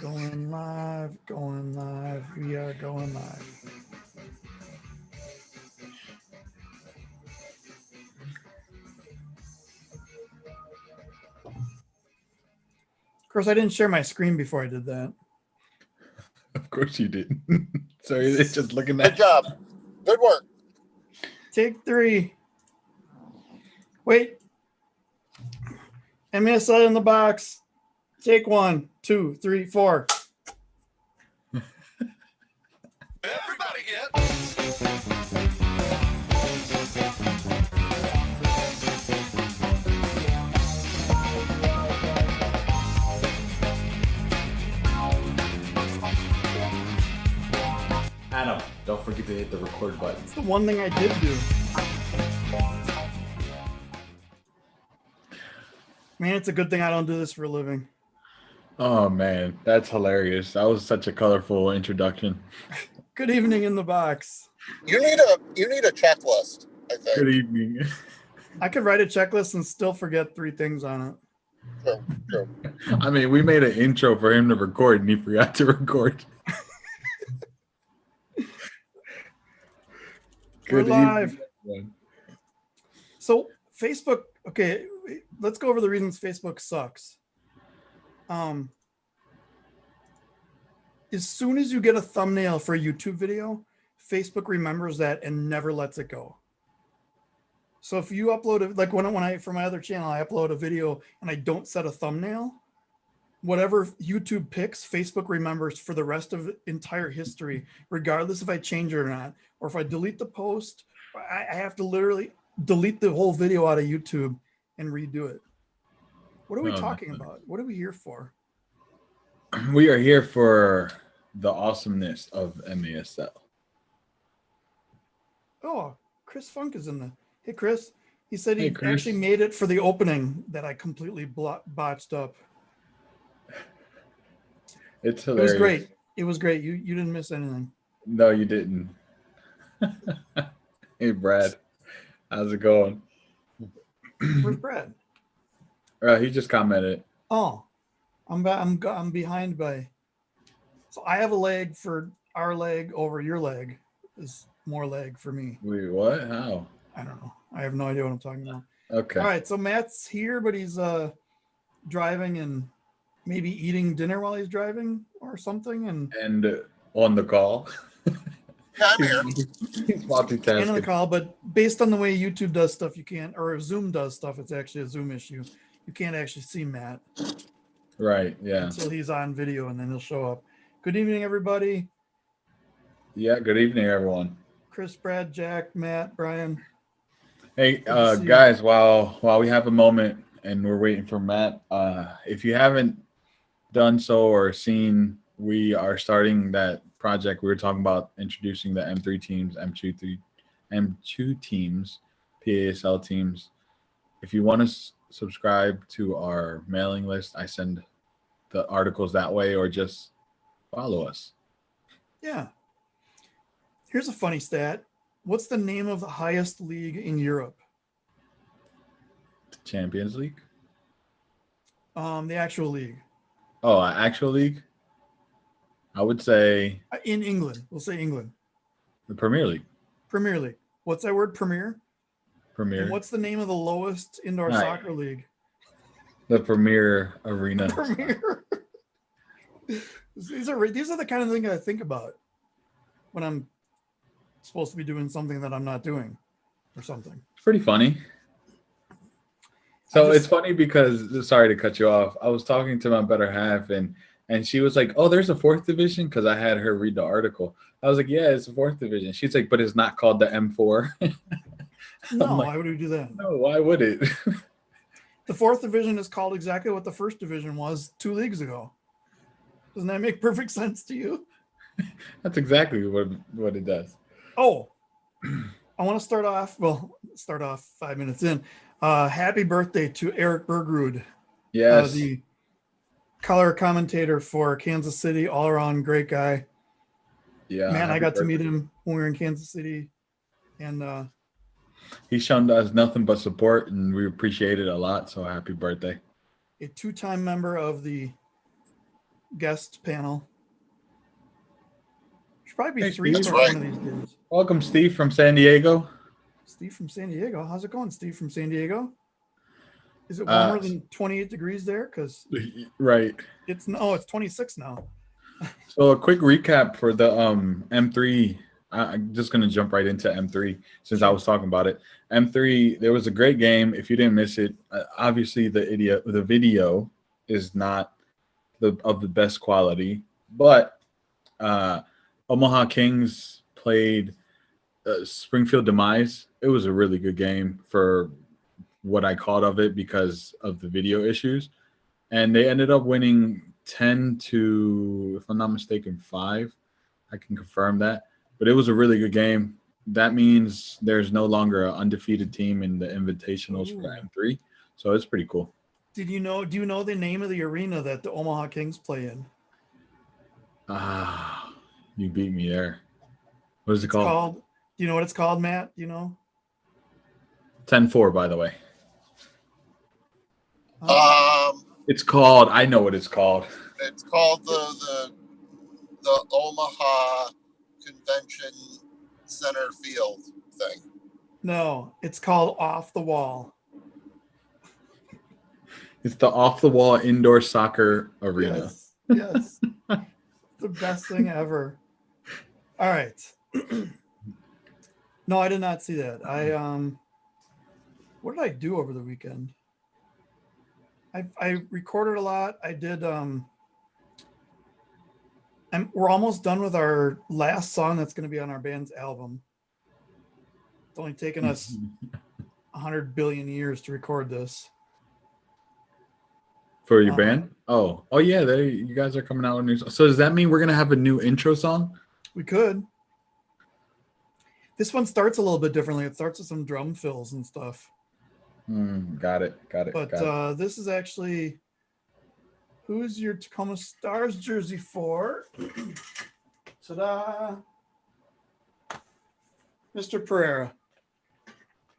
Going live, going live. We are going live. Of course, I didn't share my screen before I did that. Of course you didn't. So it's just looking Good at. job. Good work. Take 3. Wait. MASL in the box. Take 1, 2, 3, 4. Everybody get. Adam, don't forget to hit the record button. It's the one thing I did do. Man, it's a good thing I don't do this for a living. Oh man, that's hilarious. That was such a colorful introduction. Good evening in the box. You need a checklist, I think. Good evening. I could write a checklist and still forget 3 things on it. True. I mean, we made an intro for him to record, and he forgot to record. We're live. Everyone. So Facebook, okay, let's go over the reasons Facebook sucks. As soon as you get a thumbnail for a YouTube video, Facebook remembers that and never lets it go. So if you upload it, like when I for my other channel, I upload a video and I don't set a thumbnail, whatever YouTube picks, Facebook remembers for the rest of entire history, regardless if I change it or not, or if I delete the post, I have to literally delete the whole video out of YouTube and redo it. What are we talking about? What are we here for? We are here for the awesomeness of MASL. Oh, Chris Funk is in the. Hey, Chris. He said he Hey, Chris. actually made it for the opening that I completely botched up. It's It hilarious. was great. It was great. You didn't miss anything. No, you didn't. Hey, Brad. How's it going? Where's Brad? He just commented. Oh, I'm behind by. So I have a leg for our leg over your leg is more leg for me. Wait, what? How? I don't know. I have no idea what I'm talking about. Okay. All right, so Matt's here, but he's driving and maybe eating dinner while he's driving or something, and On the call. Yeah, I'm here. He's multitasking. and on the call. But based on the way YouTube does stuff, you can't, or Zoom does stuff. It's actually a Zoom issue. You can't actually see Matt Right. Yeah. until he's on video, and then he'll show up. Good evening, everybody. Yeah. Good evening, everyone. Chris, Brad, Jack, Matt, Brian. Hey, to see you. guys. While we have a moment and we're waiting for Matt, if you haven't done so or seen, we are starting that project. We were talking about introducing the M3 teams, M2 teams, PASL teams. If you want to subscribe to our mailing list, I send the articles that way, or just follow us. Yeah. Here's a funny stat. What's the name of the highest league in Europe? The Champions League. The actual league. Oh, actual league. I would say In England. We'll say England. the Premier League. Premier League. What's that word? Premier? Premier. And what's the name of the lowest indoor Right. soccer league? The Premier Arena. Premier. These are the kind of things I think about when I'm supposed to be doing something that I'm not doing or something. It's pretty funny. So it's funny because, sorry to cut you off, I was talking to my better half and she was like, oh, there's a 4th division, because I had her read the article. I was like, yeah, it's a 4th division. She's like, but it's not called the M4. No, like, why would we do that? No, why would it? The 4th division is called exactly what the 1st division was 2 leagues ago. Doesn't that make perfect sense to you? That's exactly what it does. Oh, I want to start off 5 minutes in. Happy birthday to Eric Bergrud. Yes. The color commentator for Kansas City, all around great guy. Yeah. Man, I happy got to birthday. meet him when we were in Kansas City. And He's shown us nothing but support, and we appreciate it a lot. So happy birthday. a 2-time member of the guest panel. Should probably be Hey, three Steve. for That's one of these days. Welcome, Steve from San Diego. Steve from San Diego. How's it going, Steve from San Diego? Is it Uh, warmer than 28 degrees there? Because Right. it's 26 now. So a quick recap for the M3. I'm just gonna jump right into M3 since I Sure. was talking about it. M3, there was a great game. If you didn't miss it, obviously the video is not of the best quality, but Omaha Kings played Springfield Demise. It was a really good game for what I caught of it because of the video issues, and they ended up winning 10 to, if I'm not mistaken, 5. I can confirm that. But it was a really good game. That means there's no longer an undefeated team in the invitationals for Ooh. M3. So it's pretty cool. Do you know the name of the arena that the Omaha Kings play in? Ah, you beat me there. What is it It's called? called. Do you know what it's called, Matt? Do you know? 10-4, by the way. It's called, I know what it's called. It's called the Omaha Convention Center Field thing. No, it's called Off the Wall. It's the off-the-wall indoor soccer arena. Yes. The best thing ever. All right. No, I did not see that. What did I do over the weekend? I recorded a lot. I did and we're almost done with our last song that's going to be on our band's album. It's only taken us 100 billion years to record this. For your band? Oh yeah, you guys are coming out with new songs. So does that mean we're gonna have a new intro song? We could. This one starts a little bit differently. It starts with some drum fills and stuff. Got it. But this is actually, who's your Tacoma Stars jersey for? Ta-da! Mr. Pereira.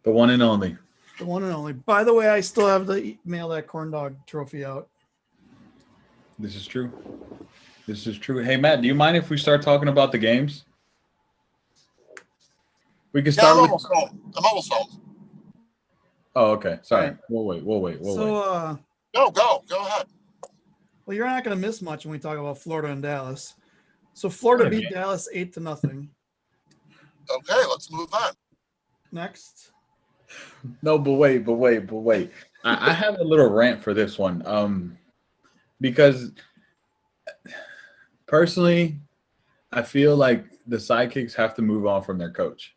The one and only. The one and only. By the way, I still have the mail that corn dog trophy out. This is true. Hey, Matt, do you mind if we start talking about the games? We can Yeah, start I'm with. almost home. Oh, okay. Sorry. Right. We'll wait. So, Go ahead. well, you're not going to miss much when we talk about Florida and Dallas. So Florida beat Dallas 8-0. Okay, let's move on. Next. No, but wait. I have a little rant for this one. Because personally, I feel like the sidekicks have to move on from their coach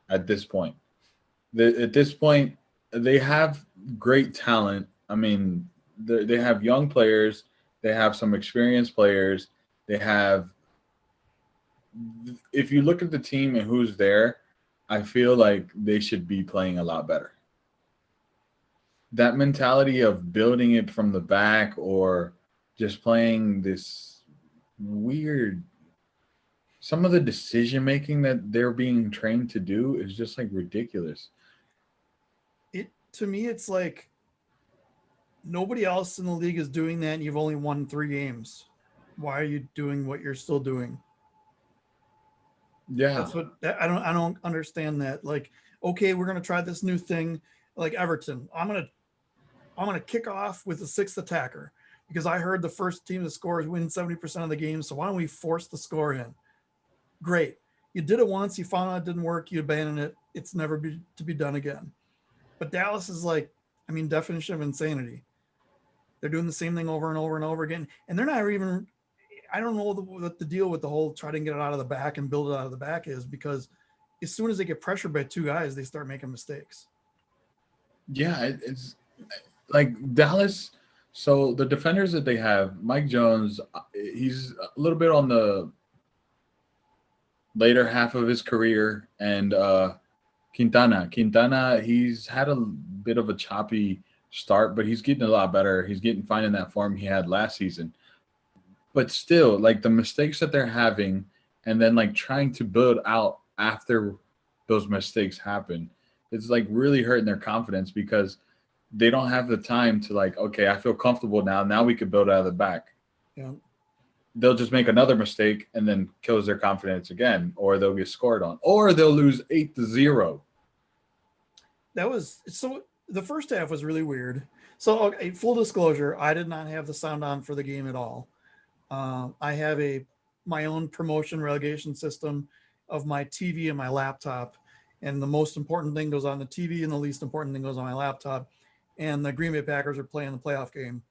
at this point. At this point, they have great talent. I mean, they have young players. They have some experienced players. They have – if you look at the team and who's there, I feel like they should be playing a lot better. That mentality of building it from the back or just playing this weird – some of the decision-making that they're being trained to do is just, like, ridiculous. To me, it's like nobody else in the league is doing that, and you've only won 3 games. Why are you doing what you're still doing? Yeah. That's what I don't understand that. Like, okay, we're gonna try this new thing, like Everton. I'm gonna kick off with the 6th attacker because I heard the first team to score is win 70% of the games. So why don't we force the score in? Great. You did it once, you found out it didn't work, you abandoned it. It's never to be done again. But Dallas is like, I mean, definition of insanity. They're doing the same thing over and over and over again. And they're not even, I don't know what the deal with the whole try to get it out of the back and build it out of the back is, because as soon as they get pressured by 2 guys, they start making mistakes. Yeah, it's like Dallas. So the defenders that they have, Mike Jones, he's a little bit on the later half of his career, and Quintana, he's had a bit of a choppy start, but he's getting a lot better. He's finding that form he had last season. But still, like the mistakes that they're having and then like trying to build out after those mistakes happen, it's like really hurting their confidence because they don't have the time to like, okay, I feel comfortable now. Now we could build out of the back. Yeah. they'll just make another mistake and then kills their confidence again, or they'll get scored on, or they'll lose 8-0. That was so. The first half was really weird. So, okay, full disclosure, I did not have the sound on for the game at all. I have my own promotion relegation system of my TV and my laptop, and the most important thing goes on the TV, and the least important thing goes on my laptop. And the Green Bay Packers are playing the playoff game,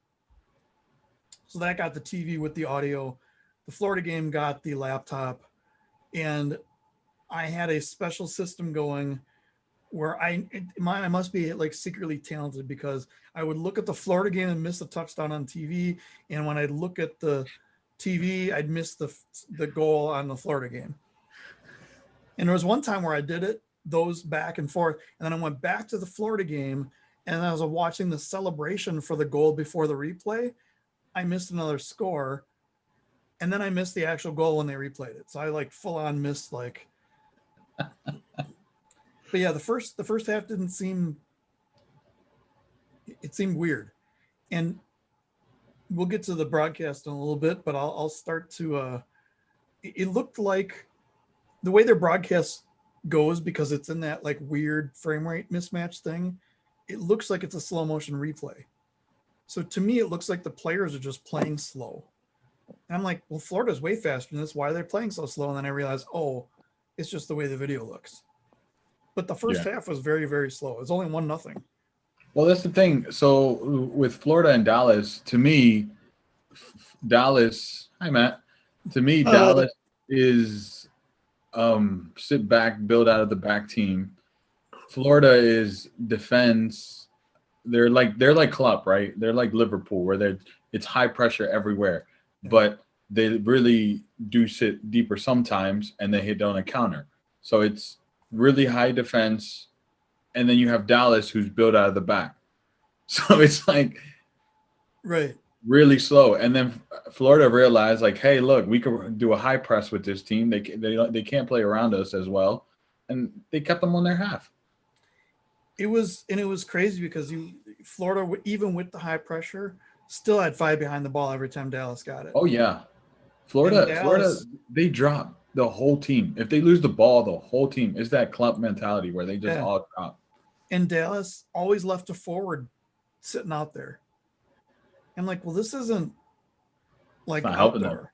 so that got the TV with the audio. The Florida game got the laptop, and I had a special system going where I must be like secretly talented, because I would look at the Florida game and miss the touchdown on TV, and when I'd look at the TV, I'd miss the goal on the Florida game. And there was one time where I did it, those back and forth, and then I went back to the Florida game, and I was watching the celebration for the goal before the replay. I missed another score, and then I missed the actual goal when they replayed it. So I like full on missed like. But yeah, the first half didn't seem. It seemed weird, and we'll get to the broadcast in a little bit. But I'll start to. It looked like the way their broadcast goes, because it's in that like weird frame rate mismatch thing. It looks like it's a slow motion replay. So to me, it looks like the players are just playing slow. And I'm like, well, Florida's way faster than this. Why are they playing so slow? And then I realized, oh, it's just the way the video looks. But the first half was very, very slow. It was only 1-0. Well, that's the thing. So with Florida and Dallas, to me, hi, Matt. To me, Dallas is sit back, build out of the back team. Florida is defense. They're like Klopp, right? They're like Liverpool, where it's high pressure everywhere, but they really do sit deeper sometimes, and they hit on a counter. So it's really high defense, and then you have Dallas, who's built out of the back. So it's like really slow. And then Florida realized, like, hey, look, we could do a high press with this team. They can't play around us as well, and they kept them on their half. It was crazy because Florida, even with the high pressure, still had 5 behind the ball every time Dallas got it. Oh yeah, Florida, they drop the whole team. If they lose the ball, the whole team is that clump mentality where they just all drop. And Dallas always left a forward sitting out there. I'm like, well, this isn't like outdoor.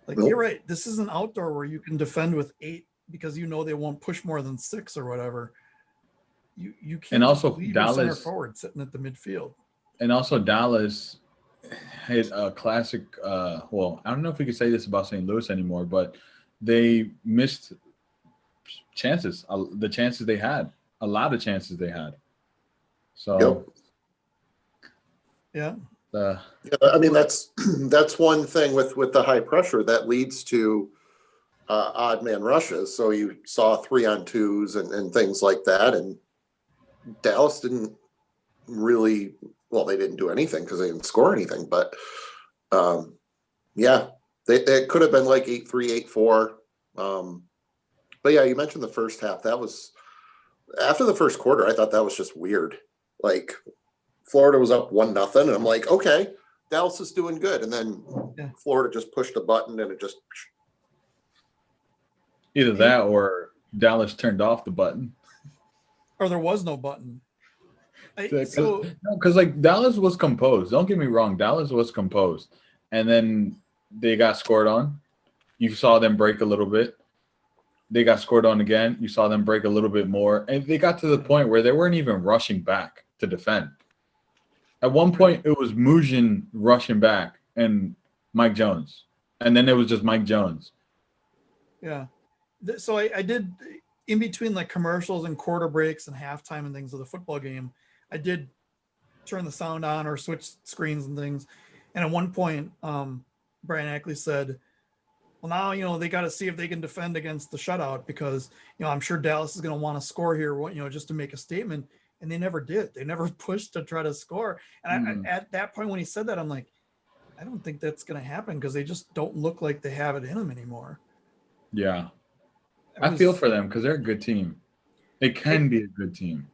Like, you're right. This is an outdoor where you can defend with 8 because they won't push more than 6 or whatever. You can't. And also leave Dallas your center forward sitting at the midfield. And also Dallas had a classic. Well, I don't know if we could say this about St. Louis anymore, but they missed chances. The chances they had, a lot of chances they had. So. Yeah. I mean, that's one thing with the high pressure that leads to odd man rushes. So you saw 3-on-2s and things like that, and Dallas didn't really. Well, they didn't do anything because they didn't score anything. But it could have been like 8-3, 8-4. But yeah, you mentioned the first half. That was after the first quarter. I thought that was just weird. Like, Florida was up 1-0, and I'm like, okay, Dallas is doing good. And then Florida just pushed a button, and it just either that or Dallas turned off the button, or there was no button. Because like Dallas was composed. Don't get me wrong, Dallas was composed, and then they got scored on. You saw them break a little bit. They got scored on again. You saw them break a little bit more, and they got to the point where they weren't even rushing back to defend. At one point, it was Mujin rushing back and Mike Jones, and then it was just Mike Jones. Yeah, so I did in between like commercials and quarter breaks and halftime and things of the football game. I did turn the sound on or switch screens and things. And at one point, Brian Ackley said, well, now, they got to see if they can defend against the shutout because, I'm sure Dallas is going to want to score here, just to make a statement. And they never did. They never pushed to try to score. And I, at that point, when he said that, I'm like, I don't think that's going to happen because they just don't look like they have it in them anymore. Yeah. I feel for them because they're a good team. They can be a good team.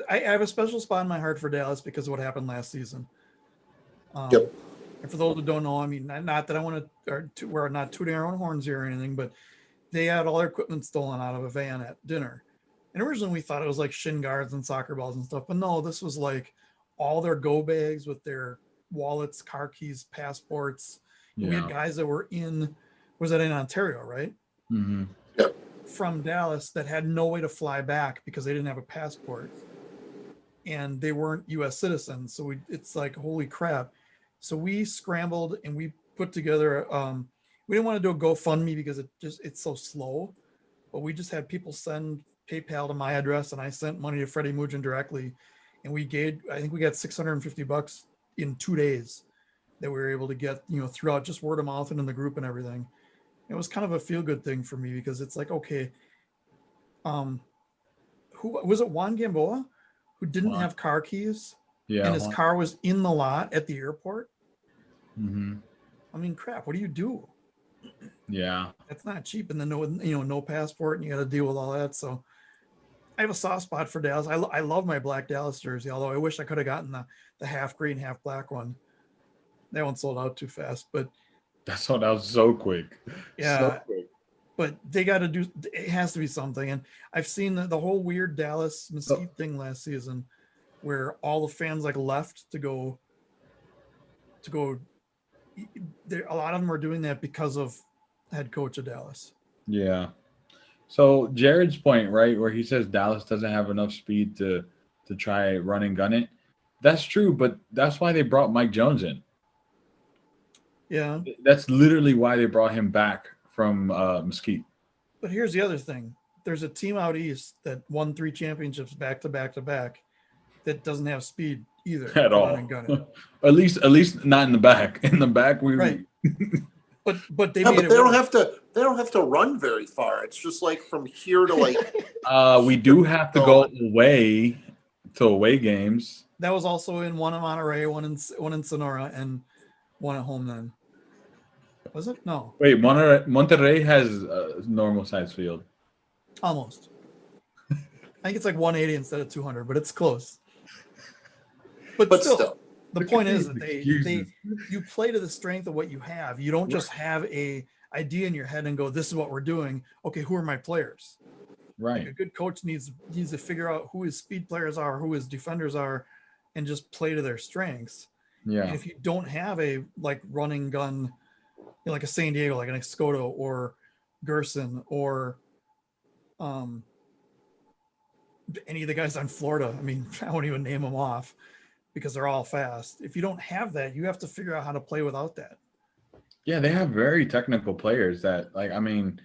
I have a special spot in my heart for Dallas because of what happened last season. Yep. And for those who don't know, I mean, not that I want to, we're not tooting our own horns here or anything, but they had all their equipment stolen out of a van at dinner. And originally we thought it was like shin guards and soccer balls and stuff, but no, this was like all their go bags with their wallets, car keys, passports. And we had Yeah. guys that were was that in Ontario, right? Mm-hmm. Yep. From Dallas that had no way to fly back because they didn't have a passport and they weren't US citizens. So it's like, holy crap. So we scrambled and we put together, we didn't want to do a GoFundMe because it's so slow, but we just had people send PayPal to my address and I sent money to Freddie Mugen directly. And I think we got $650 in 2 days that we were able to get, throughout just word of mouth and in the group and everything. It was kind of a feel good thing for me because it's like, okay, who was it? Juan Gamboa, who didn't Juan. have car keys, Yeah. and his car was in the lot at the airport. Mm-hmm. I mean, crap. What do you do? Yeah. That's not cheap, and then no passport, and you got to deal with all that. So, I have a soft spot for Dallas. I love my black Dallas jersey, although I wish I could have gotten the half green, half black one. That one sold out too fast, but That sold out so quick. yeah. So quick. But they got to do. It has to be something, and I've seen the whole weird Dallas Mesquite thing last season, where all the fans like left to go. A lot of them are doing that because of head coach of Dallas. Yeah. So Jared's point, right, where he says Dallas doesn't have enough speed to try run and gun it. That's true, but that's why they brought Mike Jones in. Yeah, That's literally why they brought him back from Mesquite. but here's the other thing: there's a team out east that won 3 championships back to back to back that doesn't have speed either At to all. run and gun it. At least not in the back. In the back, Right. But they Yeah, made but it they don't work. have to. They don't have to run very far. It's just like from here to like. we do have to go away to away games. That was also in one in Monterey, one in Sonora, and one at home. Then was it? No, Wait, Monterrey has a normal size field. almost. I think it's like 180 instead of 200, but it's close. But still, the Look point at is these that excuses. you play to the strength of what you have. You don't just have a idea in your head and go, "This is what we're doing." Okay, who are my players? Like Right. a good coach needs to figure out who his speed players are, who his defenders are, and just play to their strengths. Yeah. And if you don't have a like running gun, like a San Diego, like an Escoto or Gerson or any of the guys on Florida, I mean, I won't even name them off because they're all fast. If you don't have that, you have to figure out how to play without that. Yeah, they have very technical players that, like, I mean,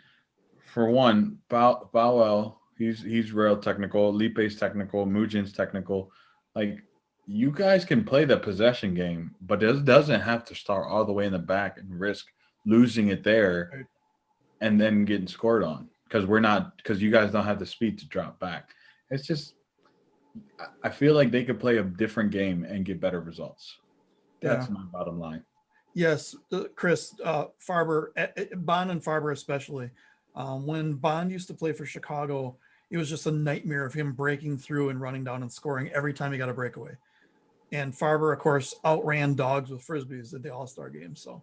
for one, Bowell, he's real technical. Lipe's technical. Mugin's technical. Like, you guys can play the possession game, but it doesn't have to start all the way in the back and risk losing it there Right. and then getting scored on because you guys don't have the speed to drop back. It's just, I feel like they could play a different game and get better results. That's my bottom line. Yes, Chris, Farber, Bond and Farber especially. When Bond used to play for Chicago, it was just a nightmare of him breaking through and running down and scoring every time he got a breakaway. And Farber, of course, outran dogs with Frisbees at the All-Star game. So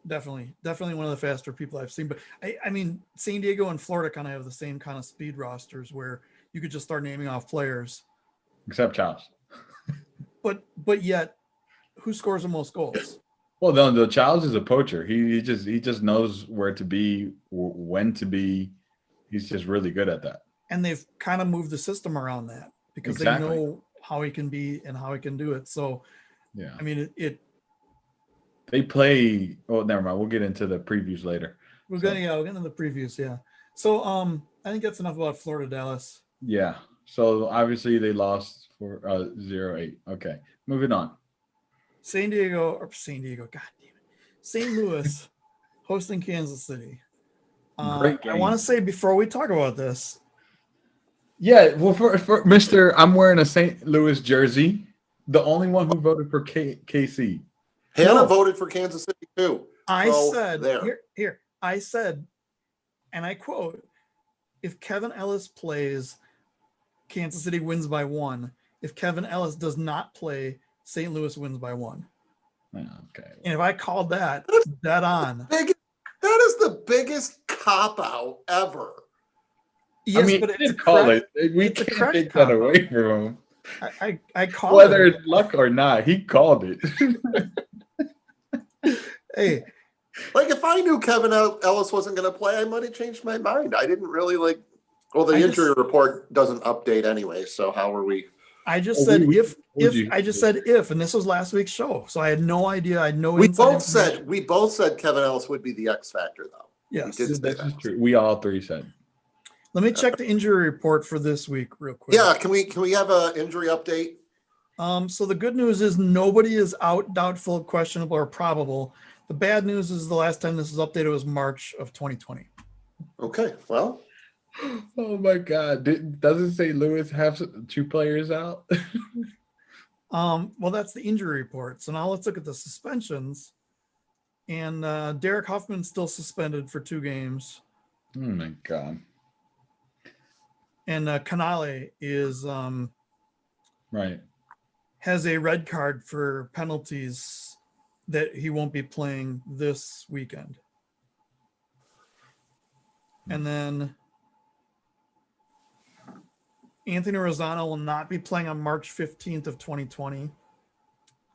definitely one of the faster people I've seen. But I mean, San Diego and Florida kind of have the same kind of speed rosters where you could just start naming off players. Except Chops. But yet, who scores the most goals? Well, the Childs is a poacher. He just knows where to be, when to be. He's just really good at that. And they've kind of moved the system around that because they know how he can be and how he can do it. So, yeah. I mean, they play. Oh, never mind. We'll get into the previews later. We'll get into the previews. Yeah. So, I think that's enough about Florida, Dallas. Yeah. So obviously they lost for 0-8. Okay. Moving on. San Diego. God damn it. St. Louis hosting Kansas City. Great game. I want to say before we talk about this. Yeah. Well, for Mr. I'm wearing a St. Louis jersey. The only one who voted for KC. Hannah voted for Kansas City too. I said there. Here. I said, and I quote, if Kevin Ellis plays, Kansas City wins by 1. If Kevin Ellis does not play, St. Louis wins by 1. Okay. And if I called that dead on, That is the biggest cop out ever. yes, I mean, but he it's a did call credit. it. We It's a can't credit take that cop away from him. I call Whether it. it's luck or not, he called it. Hey, Like if I knew Kevin Ellis wasn't going to play, I might have changed my mind. I didn't really like. Well, the injury report doesn't update anyway, so how are we? I just Oh, said we if told you. I just said if, and this was last week's show, so I had no idea. I had no We inside both said Kevin Ellis would be the X factor, though. Yes, we did say That's that. just true. We all three said. Let me check the injury report for this week real quick. Yeah, can we have an injury update? So the good news is nobody is out, doubtful, questionable, or probable. The bad news is the last time this was updated was March of 2020. Okay, well, Oh my God! Doesn't St. Louis have 2 players out? Well, that's the injury report. So now let's look at the suspensions. And Derek Huffman's still suspended for 2 games. Oh my God! And Canale is Right. has a red card for penalties that he won't be playing this weekend. And then Anthony Rosano will not be playing on March 15th of 2020.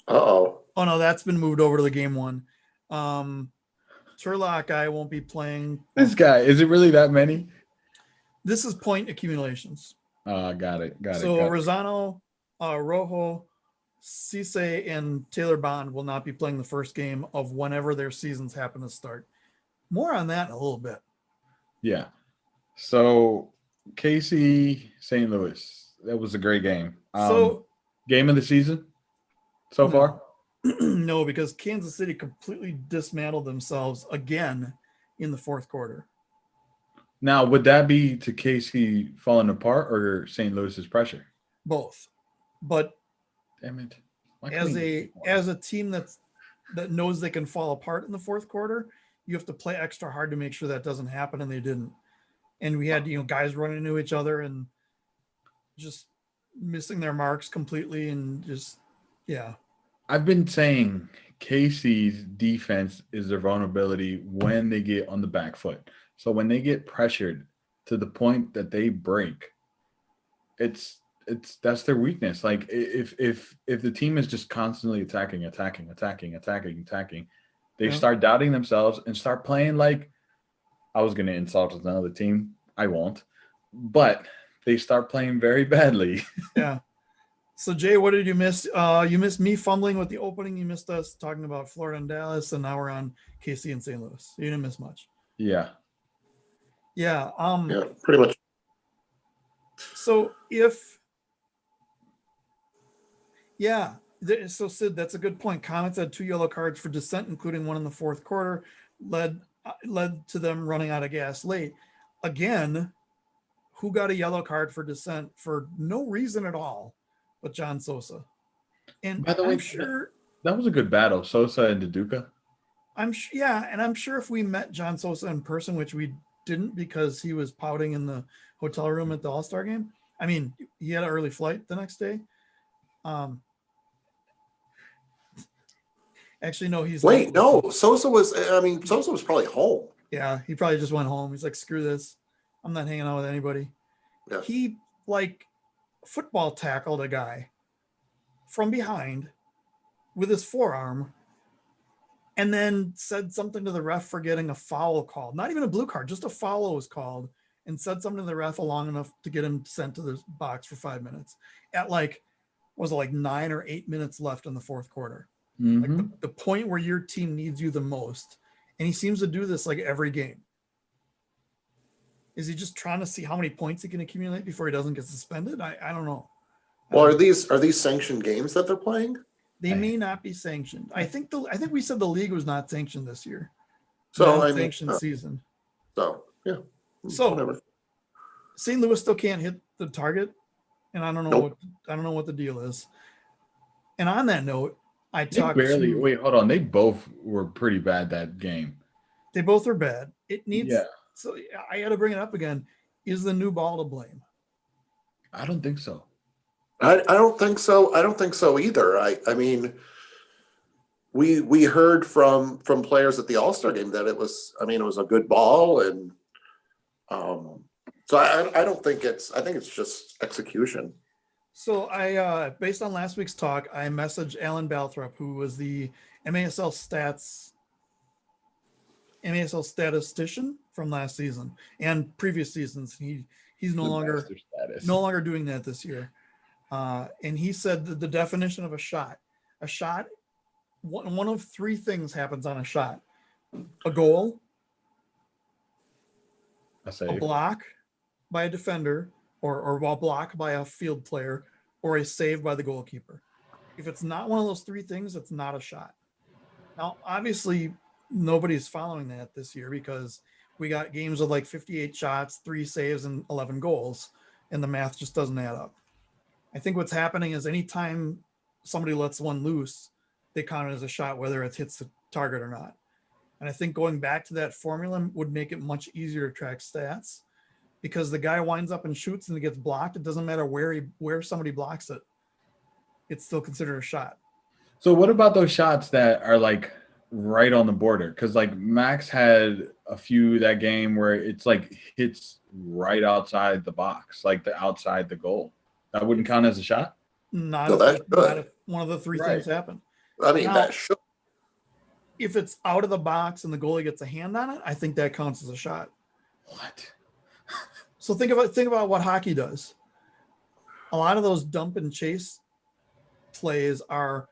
uh-oh. Oh no, that's been moved over to the game 1. Turlock I won't be playing. This guy, is it really that many? This is point accumulations. Got it. So Rosano, Rojo, Cisse, and Taylor Bond will not be playing the first game of whenever their seasons happen to start. More on that in a little bit. Yeah. So KC St. Louis, that was a great game. So game of the season so far? No, because Kansas City completely dismantled themselves again in the fourth quarter. Now, would that be to KC falling apart or St. Louis's pressure? Both. But damn it. As a team that knows they can fall apart in the fourth quarter, you have to play extra hard to make sure that doesn't happen, and they didn't. And we had, guys running into each other and just missing their marks completely, and just I've been saying KC's defense is their vulnerability when they get on the back foot. So when they get pressured to the point that they break, that's their weakness. Like if the team is just constantly attacking, they start doubting themselves and start playing like, I was going to insult another team. I won't. But they start playing very badly. Yeah. So Jay, what did you miss? You missed me fumbling with the opening. You missed us talking about Florida and Dallas, and now we're on KC and St. Louis. You didn't miss much. Yeah. Yeah. Yeah, pretty much. So so Sid, that's a good point. Comets had 2 yellow cards for dissent, including one in the fourth quarter, led to them running out of gas late. Again, who got a yellow card for dissent for no reason at all but John Sosa? And by the way, I'm sure that was a good battle, Sosa and Duduka. I'm sure if we met John Sosa in person, which we didn't because he was pouting in the hotel room at the All-Star game. I mean, he had an early flight the next day. Actually, no, Sosa was probably home. Yeah, he probably just went home. He's like, screw this. I'm not hanging out with anybody. Yeah. He football tackled a guy from behind with his forearm and then said something to the ref for getting a foul called. Not even a blue card, just a foul was called, and said something to the ref long enough to get him sent to the box for 5 minutes at 9 or 8 minutes left in the fourth quarter. Mm-hmm. Like the point where your team needs you the most. And he seems to do this every game. Is he just trying to see how many points he can accumulate before he doesn't get suspended? I don't know. Well, are these sanctioned games that they're playing? They may not be sanctioned. I think we said the league was not sanctioned this year. So sanctioned season. So yeah. So whatever. St. Louis still can't hit the target, and I don't know what the deal is. And on that note, Wait, hold on. They both were pretty bad that game. They both are bad. It needs. Yeah. So I got to bring it up again. Is the new ball to blame? I don't think so. I don't think so. I don't think so either. I mean, we heard from players at the All-Star game that it was a good ball, and so I don't think I think it's just execution. So I, based on last week's talk, I messaged Alan Balthrop, who was the MASL statistician from last season and previous seasons. He's no longer doing that this year. And he said that the definition of a shot, one of three things happens on a shot: a goal, a block by a defender, or a block by a field player, or a save by the goalkeeper. If it's not one of those three things, it's not a shot. Now, obviously, nobody's following that this year because we got games with like 58 shots, 3 saves, and 11 goals, and the math just doesn't add up. I think what's happening is anytime somebody lets one loose, they count it as a shot, whether it hits the target or not. And I think going back to that formula would make it much easier to track stats, because the guy winds up and shoots and it gets blocked. It doesn't matter where somebody blocks it. It's still considered a shot. So what about those shots that are like right on the border? Because like Max had a few that game where it's like hits right outside the box, like outside the goal. That wouldn't count as a shot? Not if one of the three things happen. I mean, that should. If it's out of the box and the goalie gets a hand on it, I think that counts as a shot. What? So think about what hockey does. A lot of those dump and chase plays are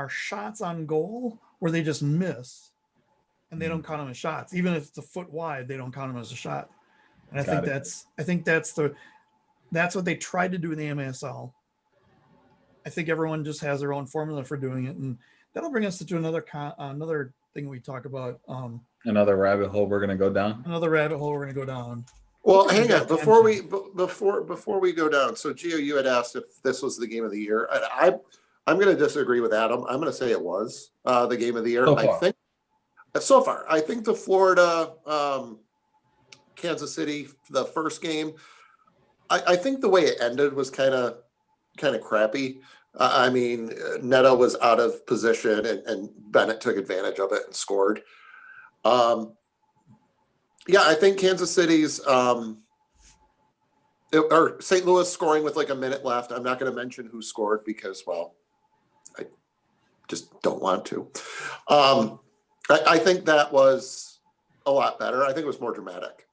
shots on goal where they just miss, and they don't count them as shots. Even if it's a foot wide, they don't count them as a shot. And I think that's what they tried to do in the MASL. I think everyone just has their own formula for doing it, and that'll bring us to another thing we talk about. Another rabbit hole we're gonna go down. Well, hang on before we go down. So, Gio, you had asked if this was the game of the year. I'm going to disagree with Adam. I'm going to say it was the game of the year. So far, I think the Florida Kansas City, the first game, I think the way it ended was kind of crappy. I mean, Neto was out of position, and Bennett took advantage of it and scored. Yeah, I think Kansas City's or St. Louis scoring with like a minute left. I'm not going to mention who scored because, well, I just don't want to. I think that was a lot better. I think it was more dramatic.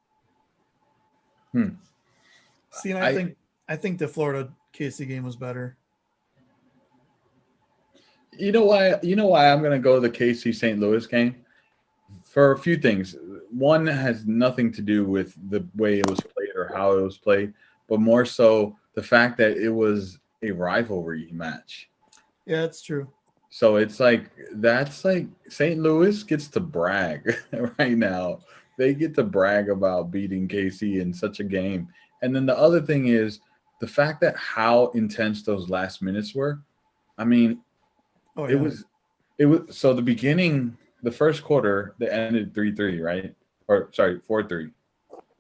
See, and I think the Florida KC game was better. You know why I'm going to go to the KC St. Louis game? For a few things. One has nothing to do with the way it was played or how it was played, but more so the fact that it was a rivalry match. Yeah, it's true. So it's like St. Louis gets to brag right now. They get to brag about beating KC in such a game. And then the other thing is the fact that how intense those last minutes were. I mean, it was so the beginning. The first quarter, they ended 3-3, right? Or sorry, 4-3.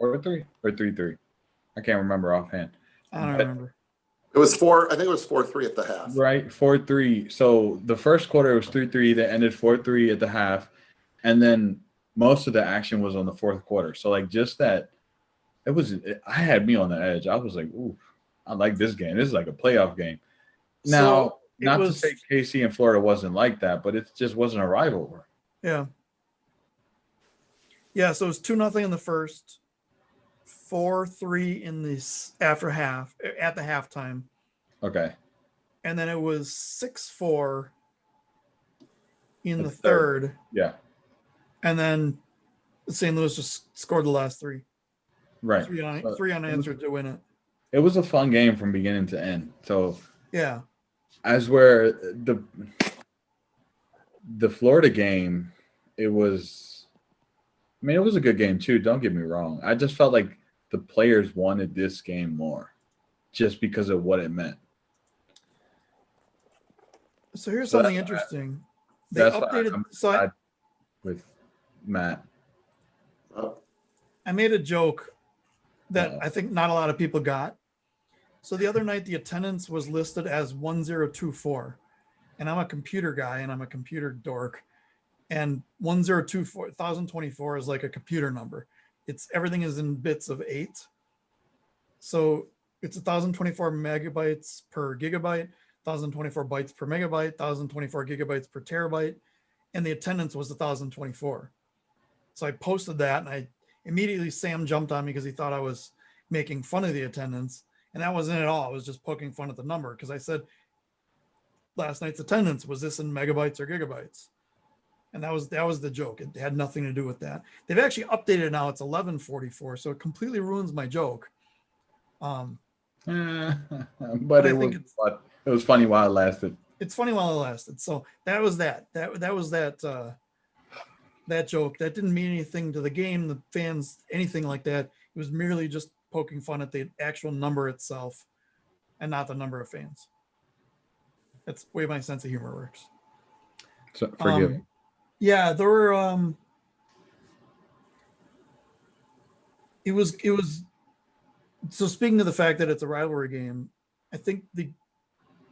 4-3 or 3-3. I can't remember offhand. I don't remember. It was 4. I think it was 4-3 at the half. Right, 4-3. So the first quarter was 3-3. They ended 4-3 at the half, and then most of the action was on the fourth quarter. So like just that, I had me on the edge. I was like, ooh, I like this game. This is like a playoff game. Now, not to say KC and Florida wasn't like that, but it just wasn't a rivalry. Yeah. Yeah, so it was 2-0 in the first, 4-3 in this at the halftime. Okay. And then it was 6-4 in the third. Yeah. And then St. Louis just scored the last 3. Right. Three unanswered to win it. It was a fun game from beginning to end. So yeah. As where the Florida game, it was a good game too. Don't get me wrong. I just felt like the players wanted this game more just because of what it meant. So here's something interesting. They updated with Matt. I made a joke that I think not a lot of people got. So the other night, the attendance was listed as 1024. and I'm a computer guy and I'm a computer dork. And 1024 is like a computer number. It's everything is in bits of 8. So it's 1024 megabytes per gigabyte, 1024 bytes per megabyte, 1024 gigabytes per terabyte, and the attendance was 1024. So I posted that, and I immediately Sam jumped on me because he thought I was making fun of the attendance, and that wasn't at all. I was just poking fun at the number because I said last night's attendance was this in megabytes or gigabytes, and that was the joke. It had nothing to do with that. They've actually updated it now. It's 1144, so it completely ruins my joke. But I think it was funny while it lasted. It's funny while it lasted. So that was that joke. That didn't mean anything to the game, the fans, anything like that. It was merely just poking fun at the actual number itself and not the number of fans. That's the way my sense of humor works. So forgive me. Yeah, there were it was so speaking of the fact that it's a rivalry game, I think the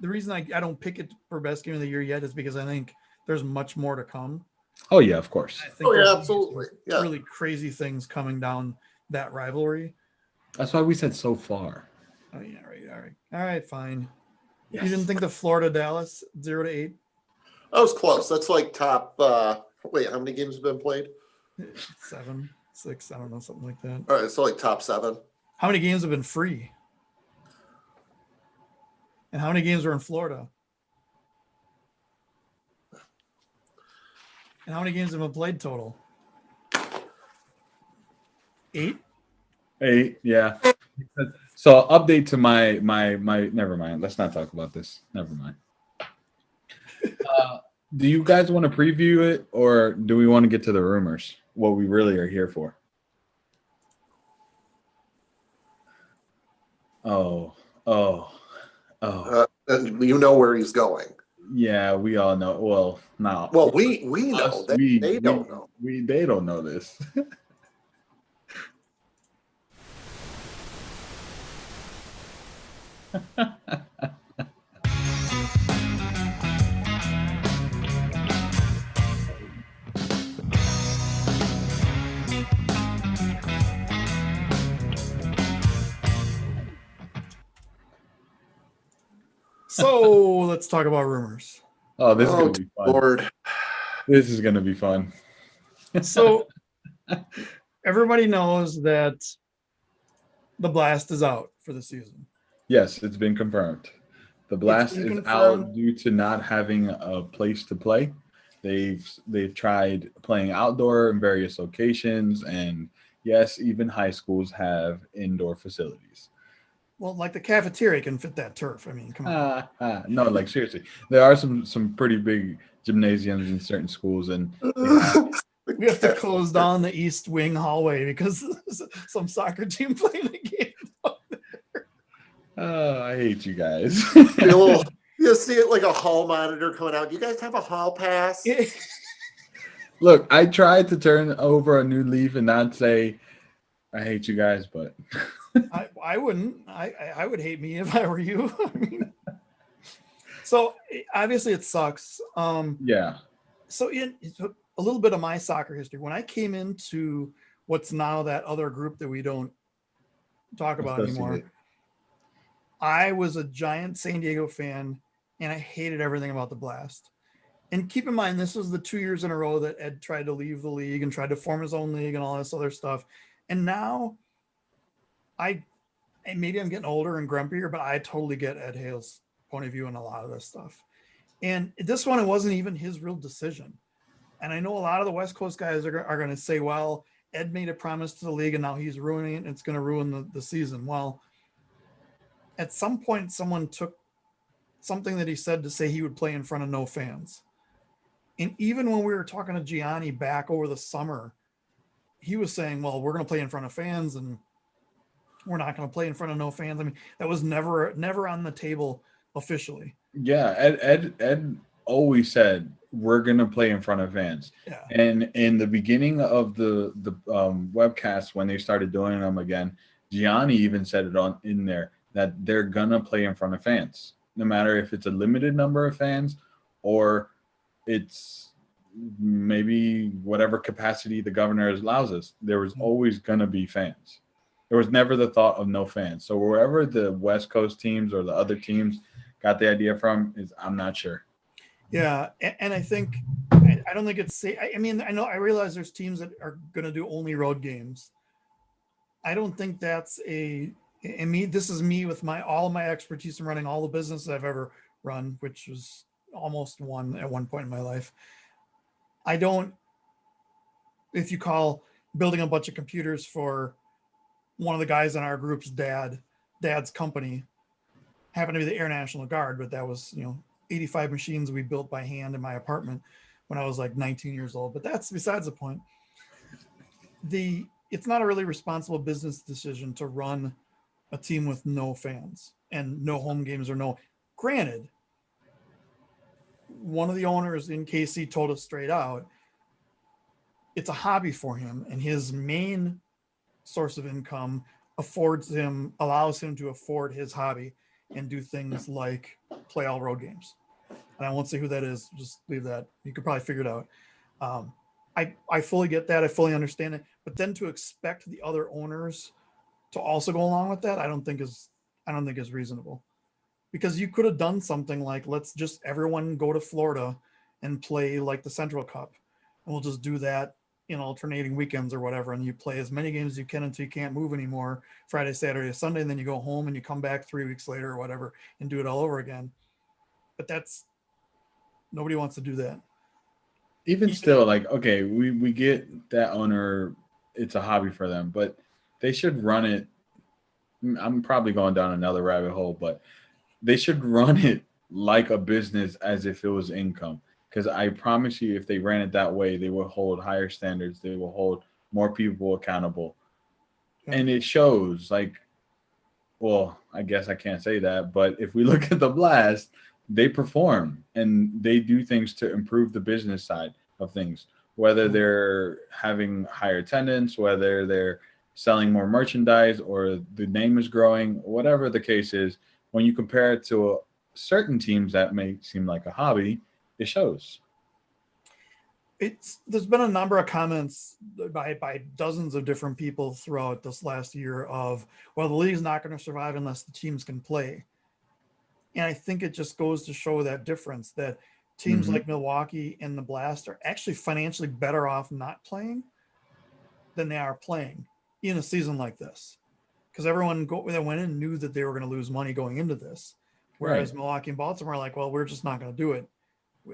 reason I don't pick it for best game of the year yet is because I think there's much more to come. Oh yeah, of course. I think Absolutely. Yeah. Really crazy things coming down that rivalry. That's why we said so far. Oh yeah, all right, fine. Yes. You didn't think the Florida Dallas 0-8? That was close. That's like top. Wait, how many games have been played? 7, 6, I don't know, something like that. All right, so like top 7. How many games have been free? And how many games were in Florida? And how many games have been played total? 8? 8, yeah. So update to my never mind. Let's not talk about this. Never mind. Do you guys want to preview it, or do we want to get to the rumors? What we really are here for? Oh. And you know where he's going. Yeah, we all know. Well, no. Well, we know. Us, They don't know. They don't know this. So let's talk about rumors. Oh, this is gonna be fun. Lord. This is gonna be fun. So everybody knows that the Blast is out for the season. Yes, it's been confirmed. The Blast is out due to not having a place to play. They've tried playing outdoor in various locations, and yes, even high schools have indoor facilities. Well, like the cafeteria can fit that turf. I mean, come on. No, like seriously, there are some pretty big gymnasiums in certain schools, and We have to close down the East Wing hallway because some soccer team playing a game. oh, I hate you guys. You see it like a hall monitor coming out. You guys have a hall pass? Look, I tried to turn over a new leaf and not say I hate you guys, but I wouldn't. I would hate me if I were you. I mean, so obviously it sucks. yeah. So a little bit of my soccer history. When I came into what's now that other group that we don't talk about anymore, I was a giant San Diego fan, and I hated everything about the Blast. And keep in mind, this was the 2 years in a row that Ed tried to leave the league and tried to form his own league and all this other stuff. And now maybe I'm getting older and grumpier, but I totally get Ed Hale's point of view on a lot of this stuff. And this one, it wasn't even his real decision. And I know a lot of the West Coast guys are going to say, well, Ed made a promise to the league and now he's ruining it and it's going to ruin the season. Well, at some point, someone took something that he said to say he would play in front of no fans. And even when we were talking to Gianni back over the summer, he was saying, well, we're going to play in front of fans and we're not going to play in front of no fans. I mean, that was never on the table officially. Yeah, Ed always said we're going to play in front of fans. Yeah. And in the beginning of the webcast, when they started doing them again, Gianni even said it in there that they're going to play in front of fans, no matter if it's a limited number of fans or it's maybe whatever capacity the governor allows us. There was always going to be fans. There was never the thought of no fans. So wherever the West Coast teams or the other teams got the idea from is I'm not sure. Yeah, and I think I don't think it's safe. I mean, I realize there's teams that are going to do only road games. I don't think that's this is me with all of my expertise in running all the businesses I've ever run, which was almost one at one point in my life. I don't, if you call building a bunch of computers for one of the guys in our group's dad's company, happened to be the Air National Guard, but that was, 85 machines we built by hand in my apartment when I was like 19 years old. But that's besides the point. It's not a really responsible business decision to run a team with no fans and no home games or no. Granted, one of the owners in KC told us straight out, it's a hobby for him, and his main source of income allows him to afford his hobby and do things like play all road games. And I won't say who that is, just leave that. You could probably figure it out. I fully get that. I fully understand it. But then to expect the other owners to also go along with that, I don't think is reasonable. Because you could have done something like, let's just everyone go to Florida and play like the Central Cup. And we'll just do that in alternating weekends or whatever. And you play as many games as you can until you can't move anymore, Friday, Saturday, Sunday. And then you go home and you come back 3 weeks later or whatever and do it all over again. But nobody wants to do that. Even still, like, okay, we get that owner, it's a hobby for them, but they should run it. I'm probably going down another rabbit hole, but they should run it like a business as if it was income. Because I promise you, if they ran it that way, they will hold higher standards. They will hold more people accountable. Yeah. And it shows, like, well, I guess I can't say that, but if we look at the Blast, they perform and they do things to improve the business side of things, whether they're having higher attendance, whether they're selling more merchandise or the name is growing, whatever the case is. When you compare it to certain teams that may seem like a hobby, it shows. There's been a number of comments by dozens of different people throughout this last year of, well, the league's not going to survive unless the teams can play. And I think it just goes to show that difference, that teams like Milwaukee and the Blast are actually financially better off not playing than they are playing in a season like this. Because everyone that went in knew that they were going to lose money going into this. Whereas Milwaukee and Baltimore are like, well, we're just not going to do it.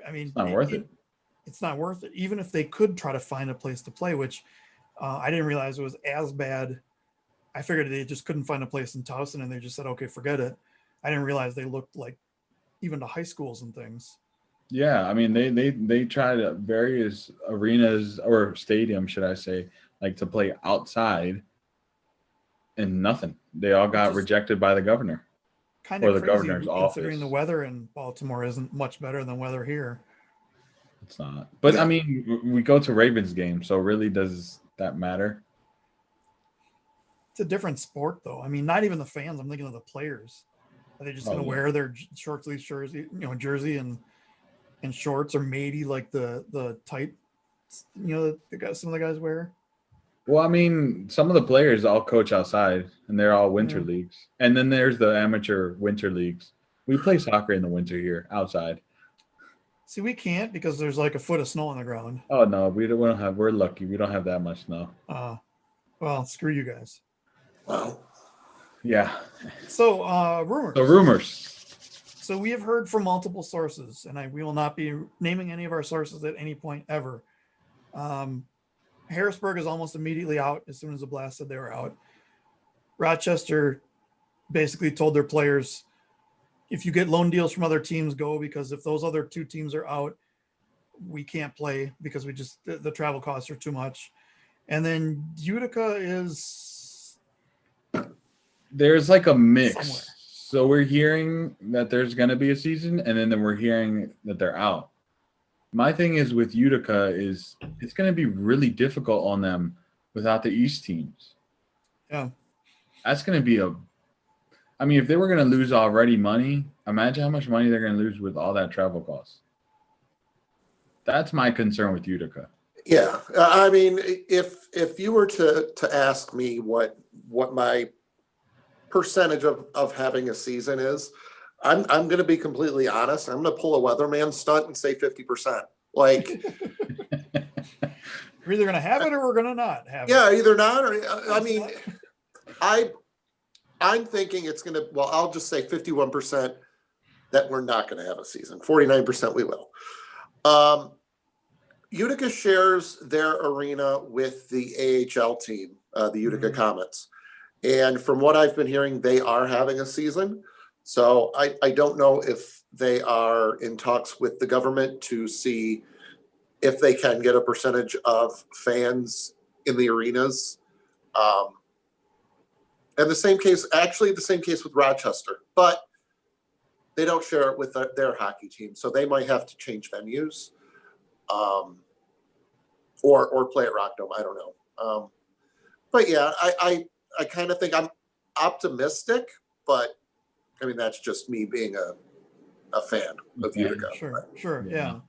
I mean, it's not worth it. It's not worth it. Even if they could try to find a place to play, which I didn't realize it was as bad. I figured they just couldn't find a place in Towson and they just said, okay, forget it. I didn't realize they looked like even to high schools and things. Yeah, I mean, they tried various arenas or stadiums, should I say, like to play outside, and nothing. They all got rejected by the governor or the crazy, governor's office. Considering the weather in Baltimore isn't much better than weather here. It's not. But I mean, we go to Ravens games, so really does that matter? It's a different sport, though. I mean, not even the fans. I'm thinking of the players. Are they just going to wear their short sleeve jersey, jersey and shorts, or maybe like the tight, the guys, some of the guys wear? Well, I mean, some of the players all coach outside, and they're all winter leagues. And then there's the amateur winter leagues. We play soccer in the winter here outside. See, we can't because there's like a foot of snow on the ground. Oh no, we don't have. We're lucky. We don't have that much snow. Well, screw you guys. Wow. Yeah. So rumors. So we have heard from multiple sources, and we will not be naming any of our sources at any point ever. Harrisburg is almost immediately out as soon as the Blast said they were out. Rochester basically told their players, if you get loan deals from other teams, go, because if those other two teams are out, we can't play because the travel costs are too much. And then Utica is... There's like a mix. Somewhere. So we're hearing that there's going to be a season, and then we're hearing that they're out. My thing is with Utica is it's going to be really difficult on them without the East teams. Yeah. That's going to be if they were going to lose already money, imagine how much money they're going to lose with all that travel costs. That's my concern with Utica. Yeah, I mean, if you were to ask me what my percentage of having a season is, I'm going to be completely honest. I'm going to pull a weatherman stunt and say 50%. Like, We're either going to have it or we're going to not have it. yeah, either not or I mean, I'm thinking it's going to. Well, I'll just say 51% that we're not going to have a season. 49% we will. Utica shares their arena with the AHL team, the Utica Comets. And from what I've been hearing, they are having a season. So I don't know if they are in talks with the government to see if they can get a percentage of fans in the arenas. And the same case with Rochester, but they don't share it with their hockey team. So they might have to change venues. Or play at Rock Dome. I don't know. But yeah, I kind of think I'm optimistic, but I mean, that's just me being a fan of Utica. Sure. Yeah.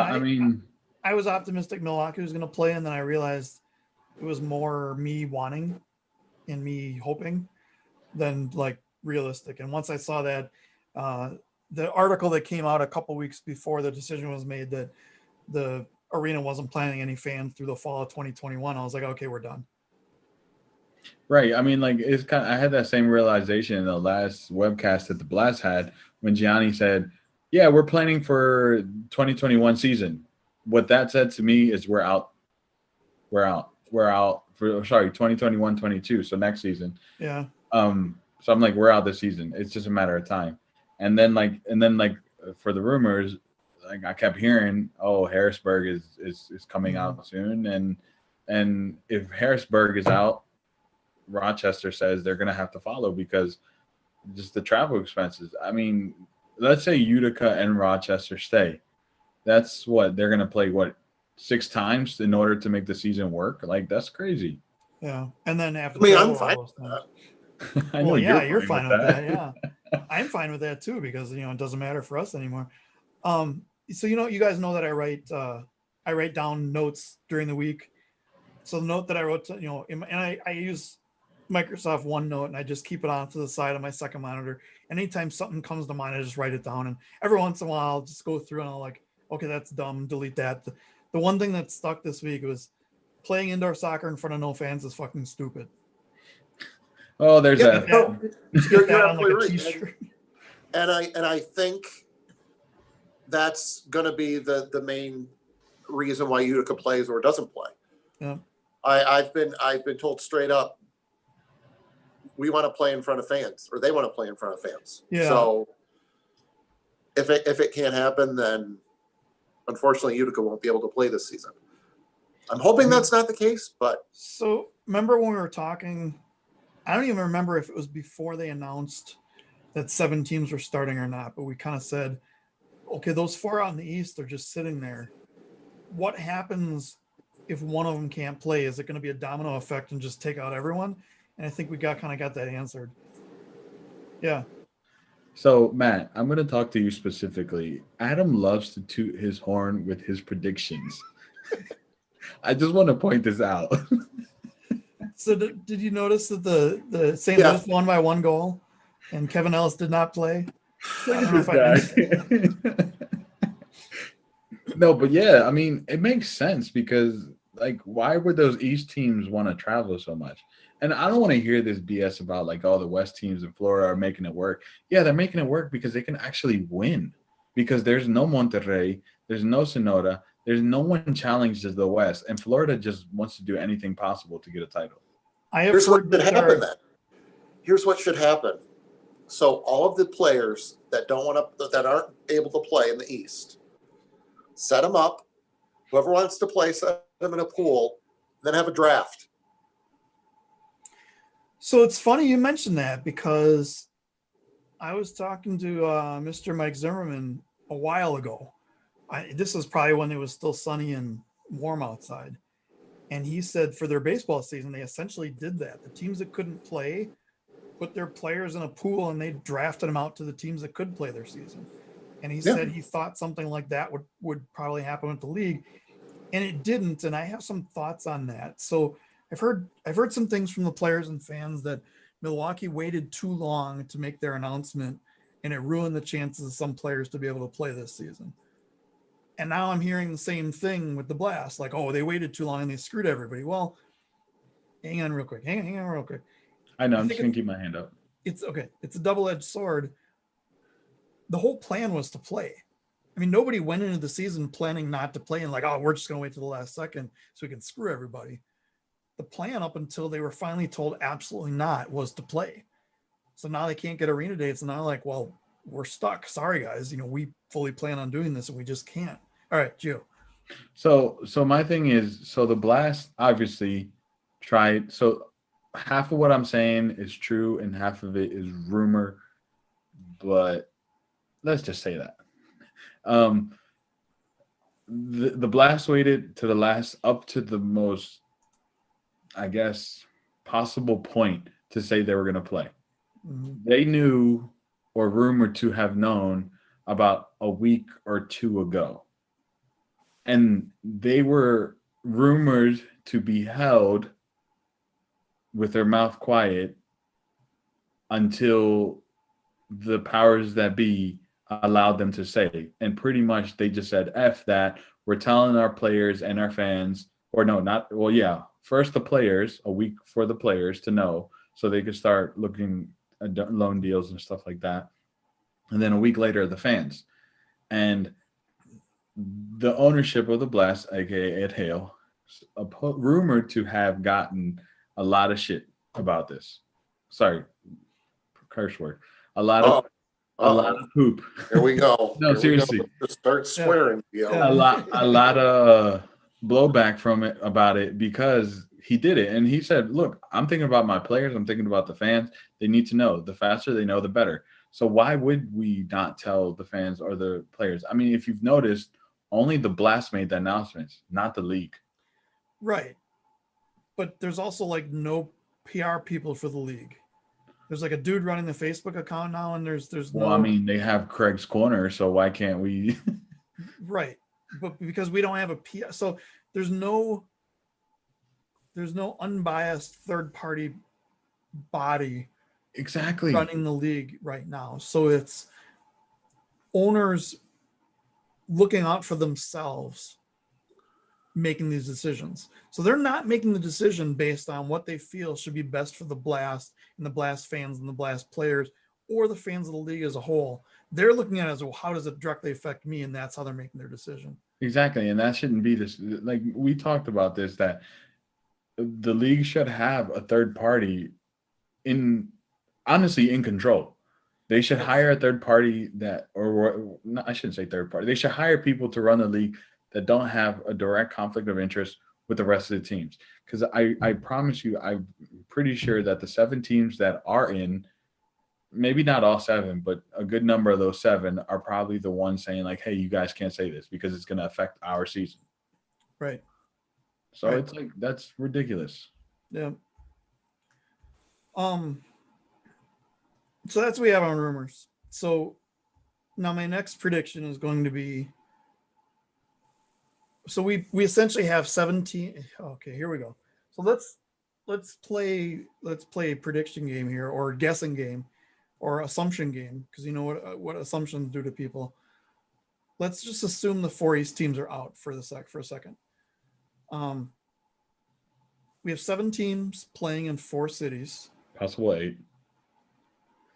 I mean, I was optimistic Milwaukee was going to play, and then I realized it was more me wanting and me hoping than like realistic. And once I saw that, the article that came out a couple weeks before the decision was made that the arena wasn't planning any fans through the fall of 2021, I was like, okay, we're done. Right. I mean, like, it's kind of, I had that same realization in the last webcast that the Blast had when Gianni said, yeah, we're planning for 2021 season. What that said to me is we're out for 2021-22. So next season. Yeah. So I'm like, we're out this season. It's just a matter of time. And then for the rumors, like I kept hearing, oh, Harrisburg is coming out soon. And if Harrisburg is out, Rochester says they're going to have to follow because just the travel expenses. I mean, let's say Utica and Rochester stay. That's what they're going to play, 6 times in order to make the season work? Like, that's crazy. Yeah. And then after I'm fine with that. I know you're fine with that. Yeah. I'm fine with that too, because, it doesn't matter for us anymore. So, you guys know that I write down notes during the week. So the note that I wrote, and I use Microsoft OneNote, and I just keep it on to the side of my second monitor. Anytime something comes to mind, I just write it down. And every once in a while, I'll just go through and I'll like, okay, that's dumb, delete that. The one thing that stuck this week was playing indoor soccer in front of no fans is fucking stupid. Oh, there's that. You're absolutely right. And I think that's going to be the main reason why Utica plays or doesn't play. Yeah. I've been told straight up, we want to play in front of fans, or they want to play in front of fans. Yeah. So if it can't happen, then unfortunately Utica won't be able to play this season. I'm hoping that's not the case, but. So remember when we were talking, I don't even remember if it was before they announced that 7 teams were starting or not, but we kind of said, okay, those 4 out in the East are just sitting there. What happens if one of them can't play? Is it going to be a domino effect and just take out everyone? And I think we got that answered. Yeah. So, Matt, I'm going to talk to you specifically. Adam loves to toot his horn with his predictions. I just want to point this out. So did you notice that the St. Louis won by 1 goal and Kevin Ellis did not play? No, but yeah, I mean, it makes sense because, like, why would those East teams want to travel so much? And I don't want to hear this BS about, like, all the West teams in Florida are making it work. Yeah, they're making it work because they can actually win. Because there's no Monterrey, there's no Sonora, there's no one challenged as the West, and Florida just wants to do anything possible to get a title. Here's what should happen then. Here's what should happen. So all of the players that aren't able to play in the East, set them up. Whoever wants to play, set them in a pool, then have a draft. So it's funny you mentioned that because I was talking to Mr. Mike Zimmerman a while ago. This was probably when it was still sunny and warm outside. And he said for their baseball season, they essentially did that. The teams that couldn't play put their players in a pool and they drafted them out to the teams that could play their season. And he Yeah. said he thought something like that would probably happen with the league, and it didn't. And I have some thoughts on that. So I've heard some things from the players and fans that Milwaukee waited too long to make their announcement, and it ruined the chances of some players to be able to play this season. And now I'm hearing the same thing with the Blast, like, oh, they waited too long and they screwed everybody. Well, hang on real quick. Hang on real quick. I know. I I'm think just gonna keep my hand up. It's okay. It's a double-edged sword. The whole plan was to play. I mean, nobody went into the season planning not to play and like, oh, we're just going to wait till the last second so we can screw everybody. The plan up until they were finally told absolutely not was to play. So now they can't get arena dates, and now like, well, we're stuck. Sorry, guys. We fully plan on doing this and we just can't. All right, Joe. So my thing is, so the Blast obviously tried. So half of what I'm saying is true and half of it is rumor, but let's just say that. The Blast waited to the last, up to the most, I guess, possible point to say they were going to play. Mm-hmm. They knew, or rumored to have known, about a week or two ago. And they were rumored to be held with their mouth quiet until the powers that be allowed them to say. And pretty much they just said, F that. We're telling our players and our fans, or no, not, well, yeah, first the players, a week for the players to know so they could start looking at loan deals and stuff like that. And then a week later, the fans. And the ownership of the Blast, aka Ed Hale, rumored to have gotten a lot of shit about this. Sorry, curse word. A lot of poop. Here we go. No, Here seriously. we go. Just start swearing. Yeah. A lot of blowback from it about it because he did it. And he said, look, I'm thinking about my players. I'm thinking about the fans. They need to know. The faster they know, the better. So why would we not tell the fans or the players? I mean, if you've noticed, only the Blast made the announcements, not the league. Right. But there's also like no PR people for the league. There's like a dude running the Facebook account now, and there's well, no. I mean, they have Craig's Corner, so why can't we? Right, but because we don't have a PR, so there's no unbiased third party body Exactly running the league right now. So it's owners looking out for themselves making these decisions. So they're not making the decision based on what they feel should be best for the Blast and the Blast fans and the Blast players or the fans of the league as a whole. They're looking at it as, well, how does it directly affect me? And that's how they're making their decision. Exactly. And that shouldn't be this. Like we talked about this, that the league should have a third party honestly in control. They should hire a third party I shouldn't say third party. They should hire people to run the league that don't have a direct conflict of interest with the rest of the teams. Because I promise you, I'm pretty sure that the 7 teams that are in, maybe not all 7, but a good number of those 7 are probably the ones saying like, hey, you guys can't say this because it's going to affect our season. Right. So Right. It's like, that's ridiculous. Yeah. So that's what we have on rumors. So now my next prediction is going to be, so we essentially have 17. Okay, here we go. So let's play a prediction game here, or guessing game, or assumption game, because you know what assumptions do to people. Let's just assume the 4 East teams are out for a second. We have 7 teams playing in 4 cities. Possible 8.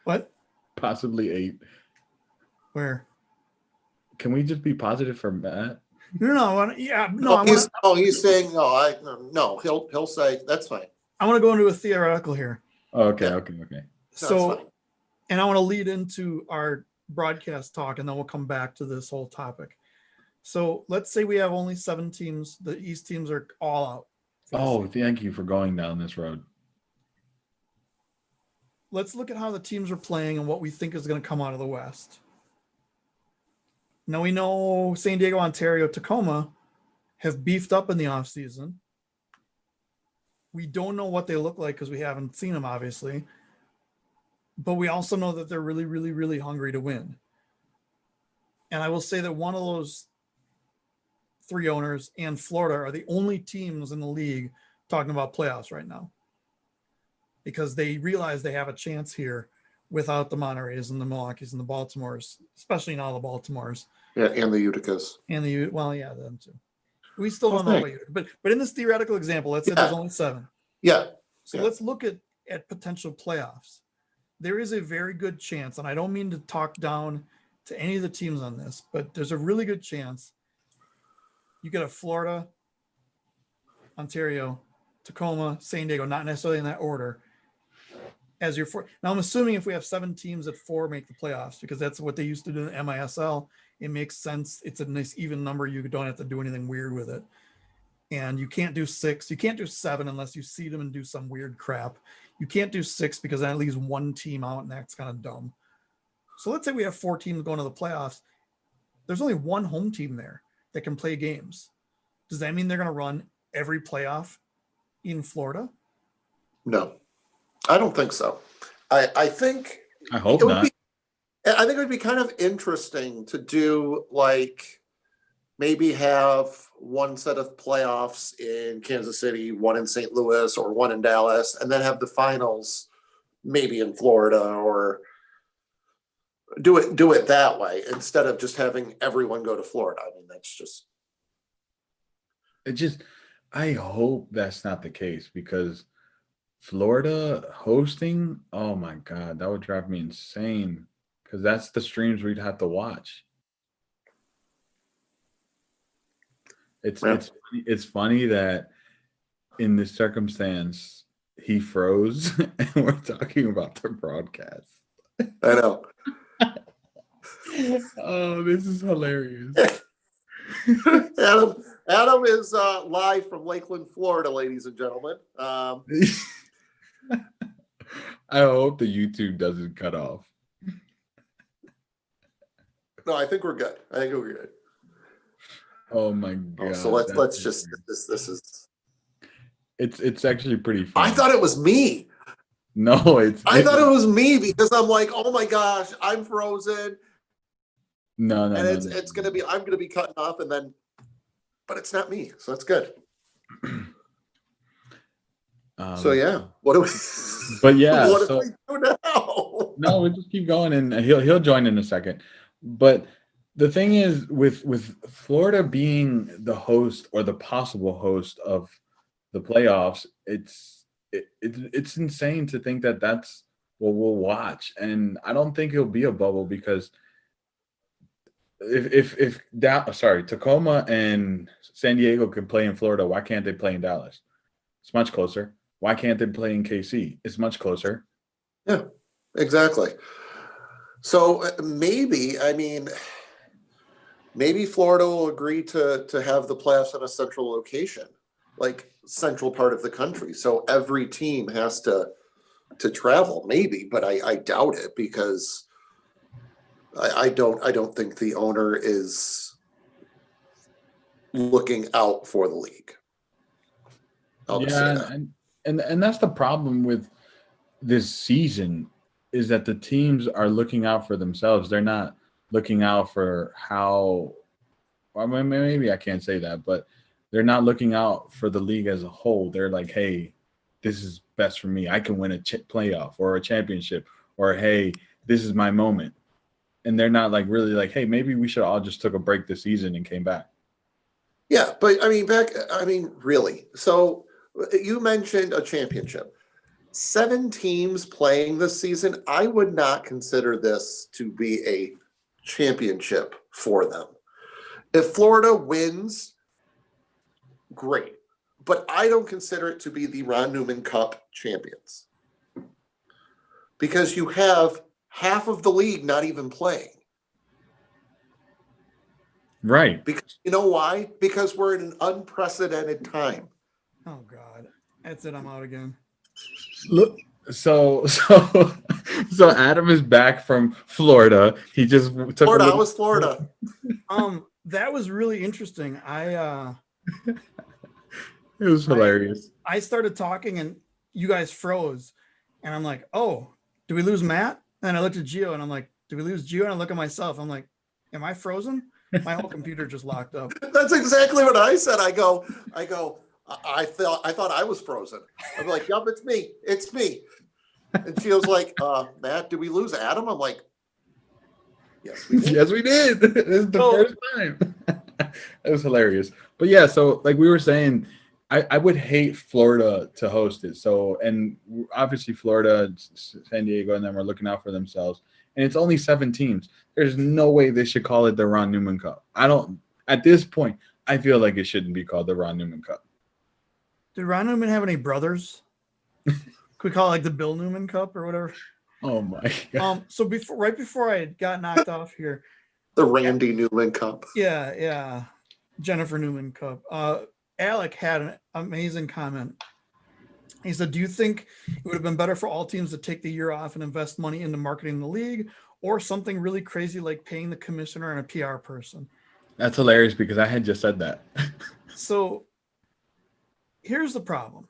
What? Possibly 8. Where? Can we just be positive for Matt? No. He's saying no. He'll say that's fine. I want to go into a theoretical here. Oh, okay, Yeah. okay. So, fine. and I want to lead into our broadcast talk, and then we'll come back to this whole topic. So let's say we have only 7 teams. The East teams are all out. Oh, thank you for going down this road. Let's look at how the teams are playing and what we think is going to come out of the West. Now we know San Diego, Ontario, Tacoma have beefed up in the offseason. We don't know what they look like because we haven't seen them, obviously. But we also know that they're really, really, really hungry to win. And I will say that one of those three owners and Florida are the only teams in the league talking about playoffs right now, because they realize they have a chance here without the Monterreys and the Milwaukees and the Baltimores, especially now the Baltimores. Yeah, and the Uticas. And them too. We still don't Okay. know about you, but in this theoretical example, let's say there's only 7. Yeah. So let's look at potential playoffs. There is a very good chance, and I don't mean to talk down to any of the teams on this, but there's a really good chance you get a Florida, Ontario, Tacoma, San Diego, not necessarily in that order, as your 4. Now I'm assuming if we have 7 teams at 4 make the playoffs, because that's what they used to do in MASL. It makes sense. It's a nice even number. You don't have to do anything weird with it. And you can't do 6. You can't do 7 unless you seed them and do some weird crap. You can't do 6 because that leaves one team out, and that's kind of dumb. So let's say we have 4 teams going to the playoffs. There's only one home team there that can play games. Does that mean they're going to run every playoff in Florida? No, I don't think so. I think I hope it would not. I think it would be kind of interesting to do, like, maybe have one set of playoffs in Kansas City, one in St. Louis, or one in Dallas, and then have the finals maybe in Florida, or do it that way instead of just having everyone go to Florida. I mean, that's just. I hope that's not the case, because Florida hosting, oh my God, that would drive me insane, because that's the streams we'd have to watch. It's funny that in this circumstance he froze and we're talking about the broadcast. I know. Oh, this is hilarious. Adam is live from Lakeland, Florida, ladies and gentlemen. I hope the YouTube doesn't cut off. No, I think we're good. Oh my God. So let's just this is. It's actually pretty fun. I thought it was me. No, I thought it was me, because I'm like, oh my gosh, I'm frozen. No, and it's gonna be, I'm gonna be cutting off, and then, but it's not me, so that's good. So yeah, what do we? But yeah, what do we do now? No, we just keep going, and he'll join in a second. But the thing is, with Florida being the host or the possible host of the playoffs, it's insane to think that that's what we'll watch, and I don't think it'll be a bubble, because if Tacoma and San Diego can play in Florida, why can't they play in Dallas? It's much closer. Why can't they play in KC? It's much closer. Yeah, exactly. So maybe Florida will agree to have the playoffs in a central location, like central part of the country. So every team has to travel, maybe, but I doubt it, because I don't think the owner is looking out for the league. I'll just say that. And that's the problem with this season, is that the teams are looking out for themselves. They're not looking out for maybe I can't say that, but they're not looking out for the league as a whole. They're like, hey, this is best for me. I can win a playoff or a championship, or hey, this is my moment. And they're not like really like, hey, maybe we should all just took a break this season and came back. Yeah, but really. So you mentioned a championship. 7 teams playing this season. I would not consider this to be a championship for them. If Florida wins, great. But I don't consider it to be the Ron Newman Cup champions, because you have half of the league not even playing. Right. Because you know why? Because we're in an unprecedented time. Oh God, that's it. I'm out again. Look, so Adam is back from Florida. He just took Florida. I was Florida. That was really interesting. It was hilarious. I started talking and you guys froze, and I'm like, oh, do we lose Matt? And I looked at Gio and I'm like, do we lose Gio? And I look at myself. I'm like, Am I frozen? My whole computer just locked up. That's exactly what I said. I thought I was frozen. I'm like, yup, it's me. And she was like, Matt, did we lose Adam? I'm like, yes, we did. Yes, we did. This is the first time. It was hilarious. But yeah, so like we were saying, I would hate Florida to host it. So, and obviously Florida, San Diego, and them are looking out for themselves. And it's only 7 teams. There's no way they should call it the Ron Newman Cup. At this point, I feel like it shouldn't be called the Ron Newman Cup. Did Ron Newman have any brothers? Could we call it like the Bill Newman Cup or whatever? Oh my God. So right before I got knocked off here, The Randy Newman Cup. yeah, Jennifer Newman Cup. Alec had an amazing comment. He said, "Do you think it would have been better for all teams to take the year off and invest money into marketing the league, or something really crazy like paying the commissioner and a PR person?" That's hilarious because I had just said that. So here's the problem.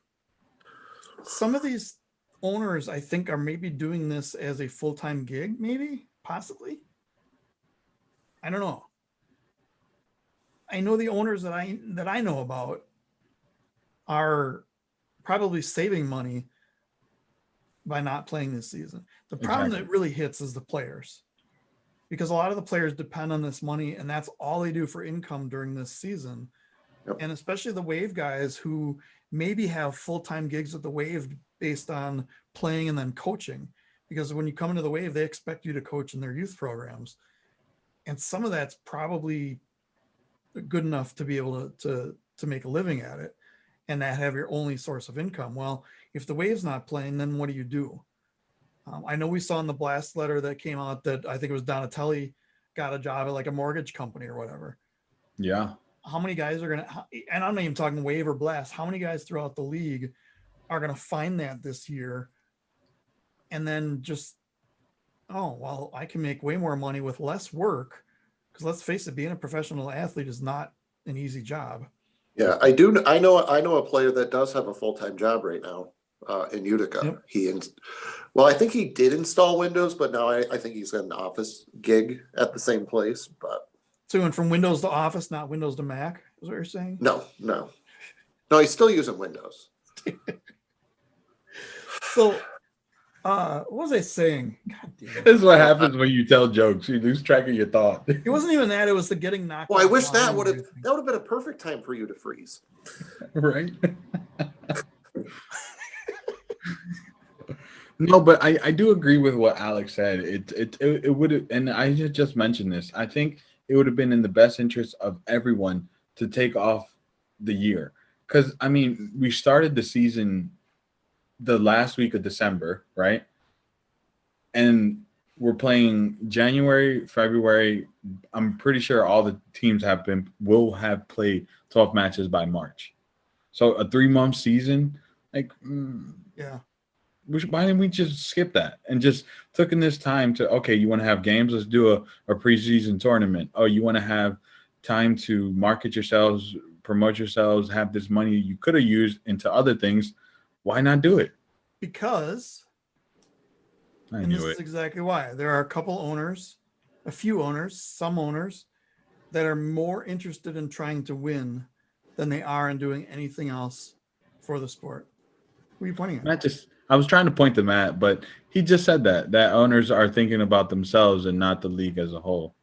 Some of these owners, I think, are maybe doing this as a full-time gig, maybe, possibly. I don't know. I know the owners that I know about are probably saving money by not playing this season. The problem that really hits is the players, because a lot of the players depend on this money, and that's all they do for income during this season. Yep. And especially the Wave guys who maybe have full-time gigs with the Wave based on playing and then coaching, because when you come into the Wave, they expect you to coach in their youth programs. And some of that's probably good enough to be able to make a living at it and that have your only source of income. Well, if the Wave's not playing, then what do you do? I know we saw in the blast letter that came out that I think it was Donatelli got a job at like a mortgage company or whatever. Yeah. How many guys are going to, and I'm not even talking Wave or blast, how many guys throughout the league are going to find that this year and then just, oh, well, I can make way more money with less work. Because let's face it, being a professional athlete is not an easy job. Yeah, I do. I know a player that does have a full-time job right now in Utica. Yep. Well, I think he did install Windows, but now I think he's got an office gig at the same place. But so he went from Windows to Office, not Windows to Mac, is what you're saying? No, he's still using Windows. So, what was I saying? God damn it. This is what happens when you tell jokes. You lose track of your thought. It wasn't even that. It was the getting knocked. Well, I wish that would have been a perfect time for you to freeze. Right? No, but I do agree with what Alex said. It would have, and I just mentioned this. I think it would have been in the best interest of everyone to take off the year. Because, I mean, we started the season the last week of December, right? And we're playing January, February. I'm pretty sure all the teams will have played 12 matches by March. So a 3-month season, like, yeah. Why didn't we just skip that and just took in this time to, okay, you want to have games? Let's do a preseason tournament. Oh, you want to have time to market yourselves, promote yourselves, have this money you could have used into other things. Why not do it? Because, and this is exactly why, there are a few owners, some owners that are more interested in trying to win than they are in doing anything else for the sport. Who are you pointing at? I was trying to point to Matt, but he just said that owners are thinking about themselves and not the league as a whole.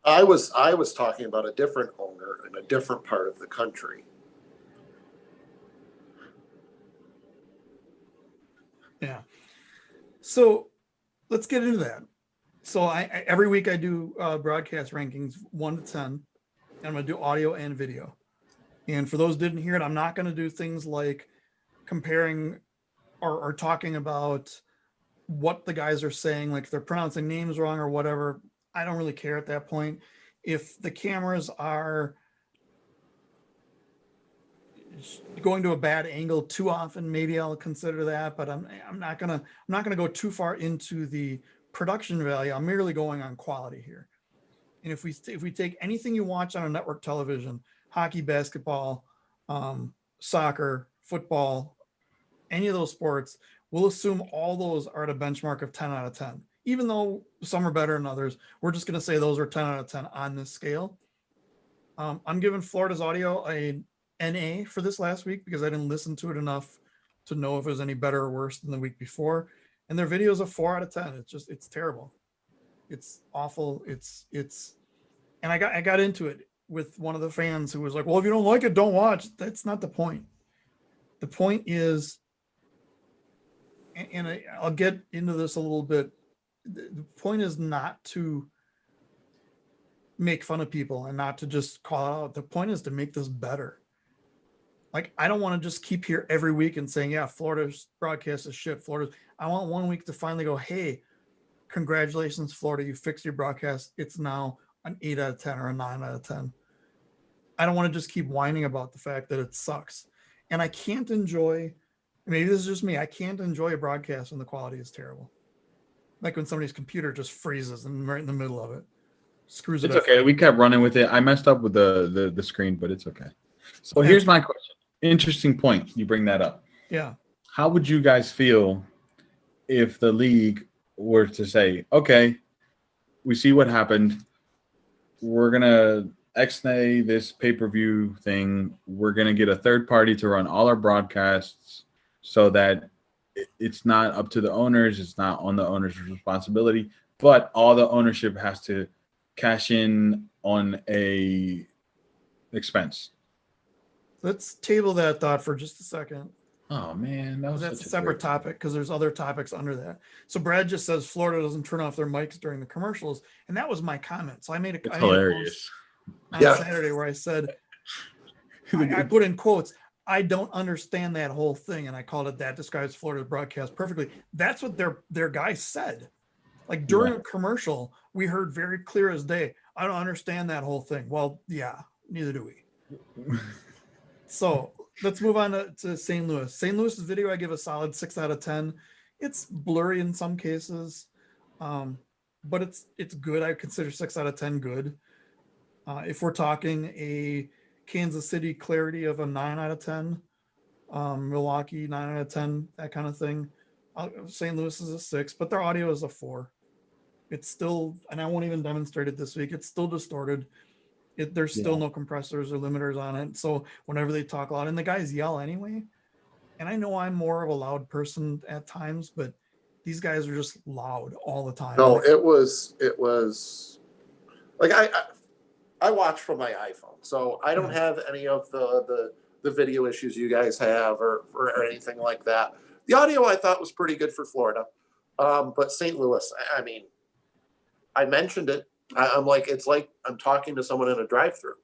I was talking about a different owner in a different part of the country. Yeah. So let's get into that. So I every week I do broadcast rankings 1 to 10, and I'm going to do audio and video. And for those who didn't hear it, I'm not going to do things like comparing or talking about what the guys are saying, like if they're pronouncing names wrong or whatever. I don't really care at that point. If the cameras are going to a bad angle too often, maybe I'll consider that, but I'm not gonna go too far into the production value. I'm merely going on quality here. And if we take anything you watch on a network television, hockey, basketball, soccer, football, any of those sports, we'll assume all those are at a benchmark of 10 out of 10. even though some are better than others, we're just going to say those are 10 out of 10 on this scale. I'm giving Florida's audio a NA for this last week because I didn't listen to it enough to know if it was any better or worse than the week before. And their video is a 4 out of 10. It's terrible. It's awful. And I got into it with one of the fans who was like, well, if you don't like it, don't watch. That's not the point. The point is, and I'll get into this a little bit. The point is not to make fun of people and not to just call out. The point is to make this better. Like, I don't want to just keep here every week and saying, yeah, Florida's broadcast is shit. I want one week to finally go, hey, congratulations, Florida. You fixed your broadcast. It's now an 8 out of 10 or a 9 out of 10. I don't want to just keep whining about the fact that it sucks. And I can't enjoy, maybe this is just me, I can't enjoy a broadcast when the quality is terrible. Like when somebody's computer just freezes and right in the middle of it. Screws it It's up. okay. We kept running with it. I messed up with the screen, but it's okay. So here's my question. Interesting point. You bring that up. Yeah. How would you guys feel if the league were to say, okay, we see what happened. We're going to X-nay this pay-per-view thing. We're going to get a third party to run all our broadcasts so that it's not up to the owners. It's not on the owner's responsibility, but all the ownership has to cash in on a expense. Let's table that thought for just a second. Oh man, That's a separate topic because there's other topics under that. So Brad just says Florida doesn't turn off their mics during the commercials, and that was my comment. So I made a hilarious on Saturday where I said, I put in quotes, I don't understand that whole thing, and I called it that describes Florida's broadcast perfectly. That's what their guy said. Like during a commercial, we heard very clear as day, I don't understand that whole thing. Well, yeah, neither do we. So let's move on to St. Louis. St. Louis's video, I give a solid 6 out of 10. It's blurry in some cases, but it's good. I consider 6 out of 10 good. If we're talking a Kansas City clarity of a 9 out of 10, Milwaukee 9 out of 10, that kind of thing. St. Louis is a 6, but their audio is a 4. It's still, and I won't even demonstrate it this week, it's still distorted. There's still no compressors or limiters on it. So whenever they talk loud, and the guys yell anyway, and I know I'm more of a loud person at times, but these guys are just loud all the time. No, it was like I watch from my iPhone, so I don't have any of the video issues you guys have or anything like that. The audio I thought was pretty good for Florida, but St. Louis, I mean, I mentioned it. I'm like, it's like I'm talking to someone in a drive-through.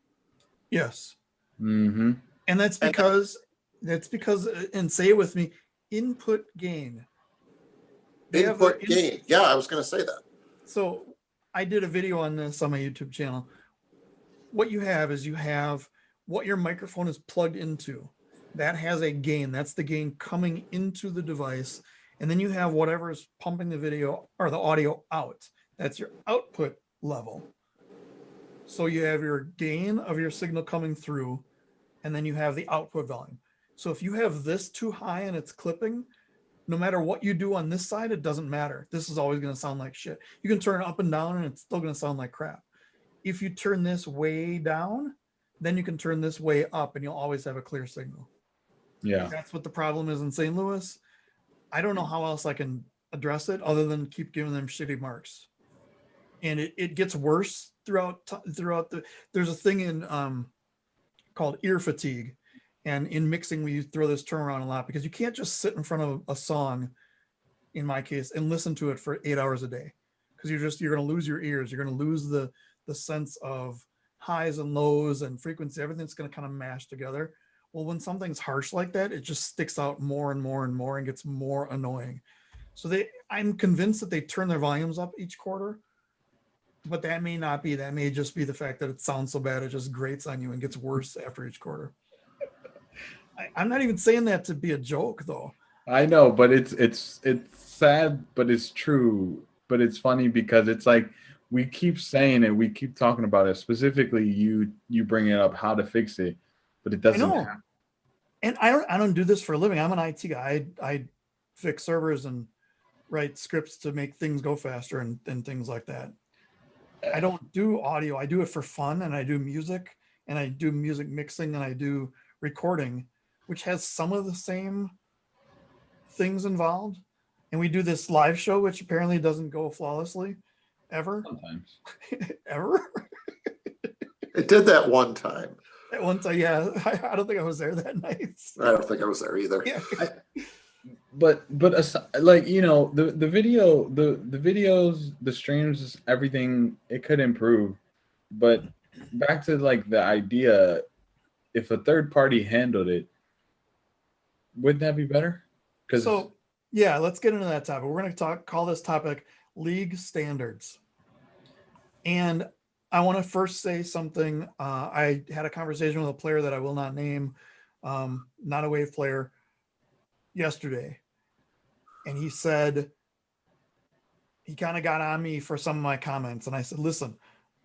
Yes. Mm-hmm. And that's because, and say it with me, input gain. Input gain. Yeah, I was going to say that. So I did a video on this on my YouTube channel. What you have is what your microphone is plugged into. That has a gain. That's the gain coming into the device. And then you have whatever is pumping the video or the audio out. That's your output level. So you have your gain of your signal coming through, and then you have the output volume. So if you have this too high and it's clipping, no matter what you do on this side, it doesn't matter. This is always going to sound like shit. You can turn it up and down and it's still going to sound like crap. If you turn this way down, then you can turn this way up and you'll always have a clear signal. Yeah. That's what the problem is in St. Louis. I don't know how else I can address it other than keep giving them shitty marks. And it gets worse throughout there's a thing in called ear fatigue, and in mixing we throw this term around a lot because you can't just sit in front of a song, in my case, and listen to it for 8 hours a day, because you're going to lose your ears. You're going to lose the sense of highs and lows and frequency. Everything's going to kind of mash together. Well, when something's harsh like that, it just sticks out more and more and more and gets more annoying. So I'm convinced that they turn their volumes up each quarter. But that may not be. That may just be the fact that it sounds so bad it just grates on you and gets worse after each quarter. I'm not even saying that to be a joke, though. I know, but it's sad, but it's true. But it's funny because it's like we keep saying it, we keep talking about it. Specifically, you bring it up how to fix it, but it doesn't happen. And I don't do this for a living. I'm an IT guy. I fix servers and write scripts to make things go faster and things like that. I don't do audio. I do it for fun, and I do music, and I do music mixing, and I do recording, which has some of the same things involved. And we do this live show, which apparently doesn't go flawlessly ever. Sometimes. Ever. It did that one time. At one time, yeah. I don't think I was there that night. I don't think I was there either. Yeah. But like, you know, the videos, the streams, everything, it could improve. But back to like the idea, if a third party handled it, wouldn't that be better? So yeah, let's get into that topic. We're going to call this topic league standards. And I want to first say something. I had a conversation with a player that I will not name, not a Wave player, yesterday. And he said, he kind of got on me for some of my comments. And I said, listen,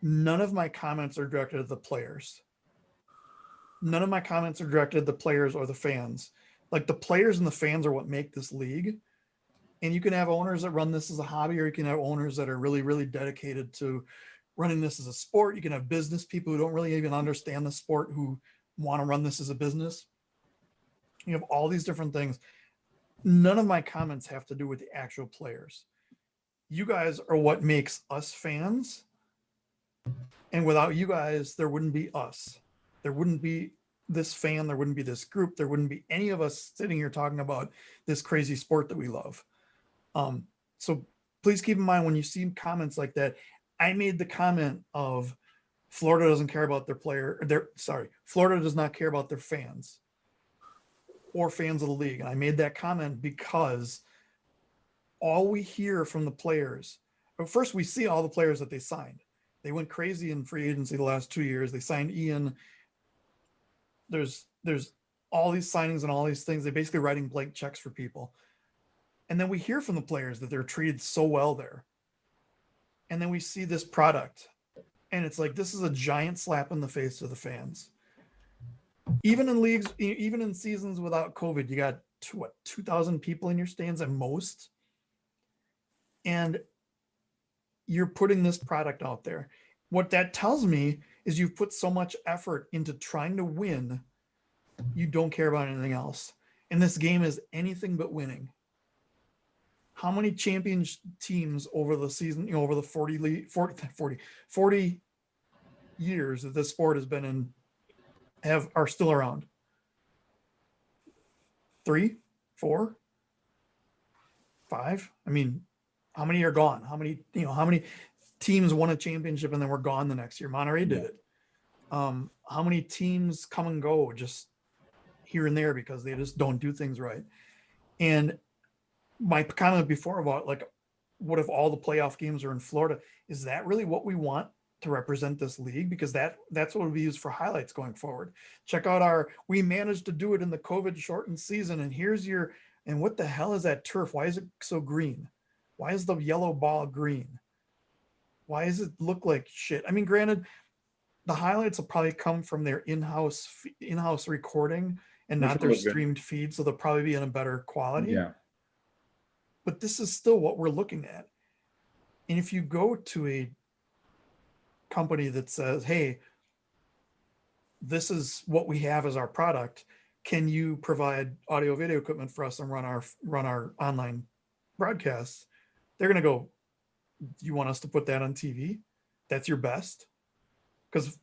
none of my comments are directed at the players. None of my comments are directed at the players or the fans. Like, the players and the fans are what make this league. And you can have owners that run this as a hobby, or you can have owners that are really, really dedicated to running this as a sport. You can have business people who don't really even understand the sport who want to run this as a business. You have all these different things. None of my comments have to do with the actual players. You guys are what makes us fans. And without you guys, there wouldn't be us. There wouldn't be this fan. There wouldn't be this group. There wouldn't be any of us sitting here talking about this crazy sport that we love. So please keep in mind, when you see comments like that, I made the comment of Florida doesn't care about Florida does not care about their fans or fans of the league. And I made that comment because all we hear from the players, first we see all the players that they signed. They went crazy in free agency the last 2 years. They signed Ian. There's all these signings and all these things. They're basically writing blank checks for people. And then we hear from the players that they're treated so well there. And then we see this product. And it's like, this is a giant slap in the face to the fans. Even in leagues, even in seasons without COVID, you got 2,000 people in your stands at most. And you're putting this product out there. What that tells me is you've put so much effort into trying to win, you don't care about anything else. And this game is anything but winning. How many champion teams over the season, over the 40 years that this sport has been in are still around? 3, 4, 5? I mean, how many are gone? How many teams won a championship and then were gone the next year? Monterey did it. How many teams come and go just here and there because they just don't do things right? And my comment before about, like, what if all the playoff games are in Florida? Is that really what we want to represent this league? Because that's what we use for highlights going forward. Check out we managed to do it in the COVID shortened season. And and what the hell is that turf? Why is it so green? Why is the yellow ball green? Why does it look like shit? I mean, granted, the highlights will probably come from their in-house recording and not their streamed feed. So they'll probably be in a better quality. Yeah. But this is still what we're looking at. And if you go to a company that says, hey, this is what we have as our product, can you provide audio video equipment for us and run our online broadcasts? They're going to go, you want us to put that on TV? That's your best? Because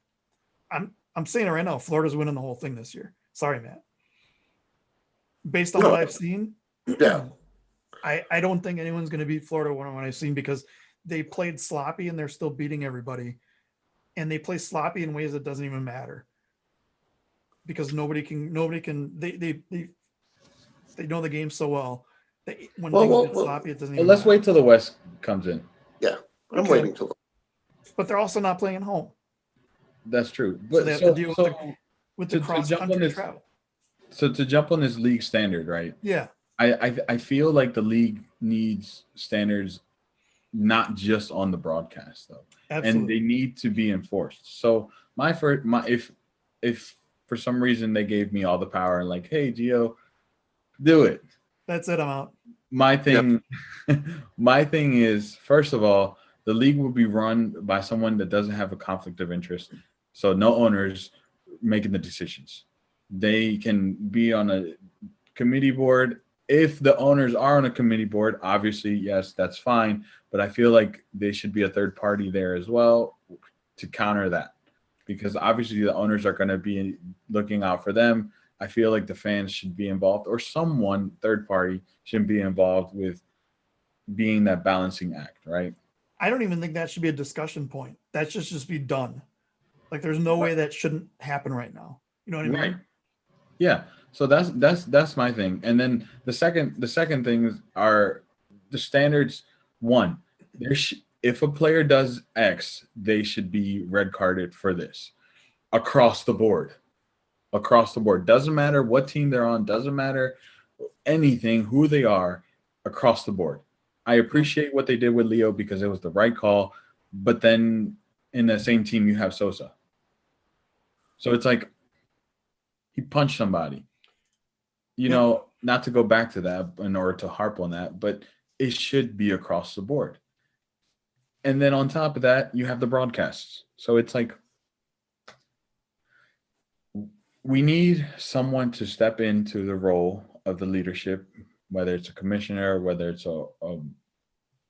I'm saying it right now, Florida's winning the whole thing this year. Sorry, Matt. Based on what I've seen, Yeah. I don't think anyone's going to beat Florida when I've seen, because they played sloppy and they're still beating everybody. And they play sloppy in ways that doesn't even matter, because nobody can, they know the game so well that when things get sloppy, it doesn't even let's matter. wait till the West comes in. Yeah. I'm Okay. waiting till. But they're also not playing at home. That's true. So But they have to deal with the to cross jump on country this- travel. So to jump on this league standard, right? Yeah. I feel like the league needs standards, not just on the broadcast though. Absolutely. And they need to be enforced. So if for some reason they gave me all the power and like, hey Gio, do it, That's it. I'm out. My thing, my thing is, first of all, the league will be run by someone that doesn't have a conflict of interest. So no owners making the decisions. They can be on a committee board. If the owners are on a committee board, obviously, yes, that's fine. But I feel like they should be a third party there as well to counter that. Because obviously the owners are going to be looking out for them. I feel like the fans should be involved, or someone third party should be involved with being that balancing act, right? I don't even think that should be a discussion point. That should just be done. Like there's no way that shouldn't happen right now. You know what I mean? Right. Yeah. So that's my thing. And then the second thing are the standards. One, if a player does X, they should be red carded for this across the board. Across the board. Doesn't matter what team they're on, doesn't matter anything, who they are, across the board. I appreciate what they did with Leo because it was the right call, but then in the same team you have Sosa. So it's like he punched somebody. You know, not to go back to that in order to harp on that, but it should be across the board. And then on top of that, you have the broadcasts. So it's like we need someone to step into the role of the leadership, whether it's a commissioner, whether it's a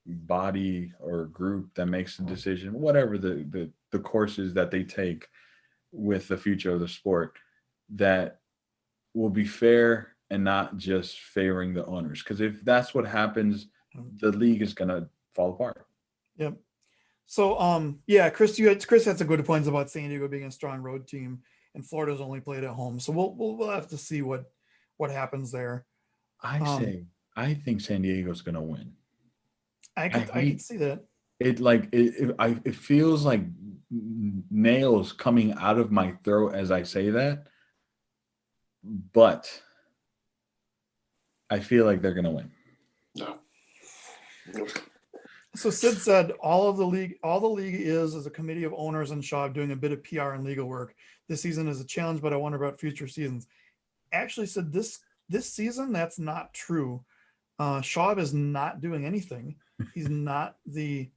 body or a group that makes the decision, whatever the courses that they take with the future of the sport, that will be fair and not just favoring the owners. Because if that's what happens, the league is going to fall apart. Yep. So, yeah, Chris had some good points about San Diego being a strong road team, and Florida's only played at home. So we'll have to see what happens there. I think San Diego's going to win. I can see that. It feels like nails coming out of my throat as I say that, but I feel like they're going to win. No. So Sid said all the league is a committee of owners and Shaw doing a bit of PR and legal work. This season is a challenge, but I wonder about future seasons. Actually, said this season that's not true. Shaw is not doing anything. He's not the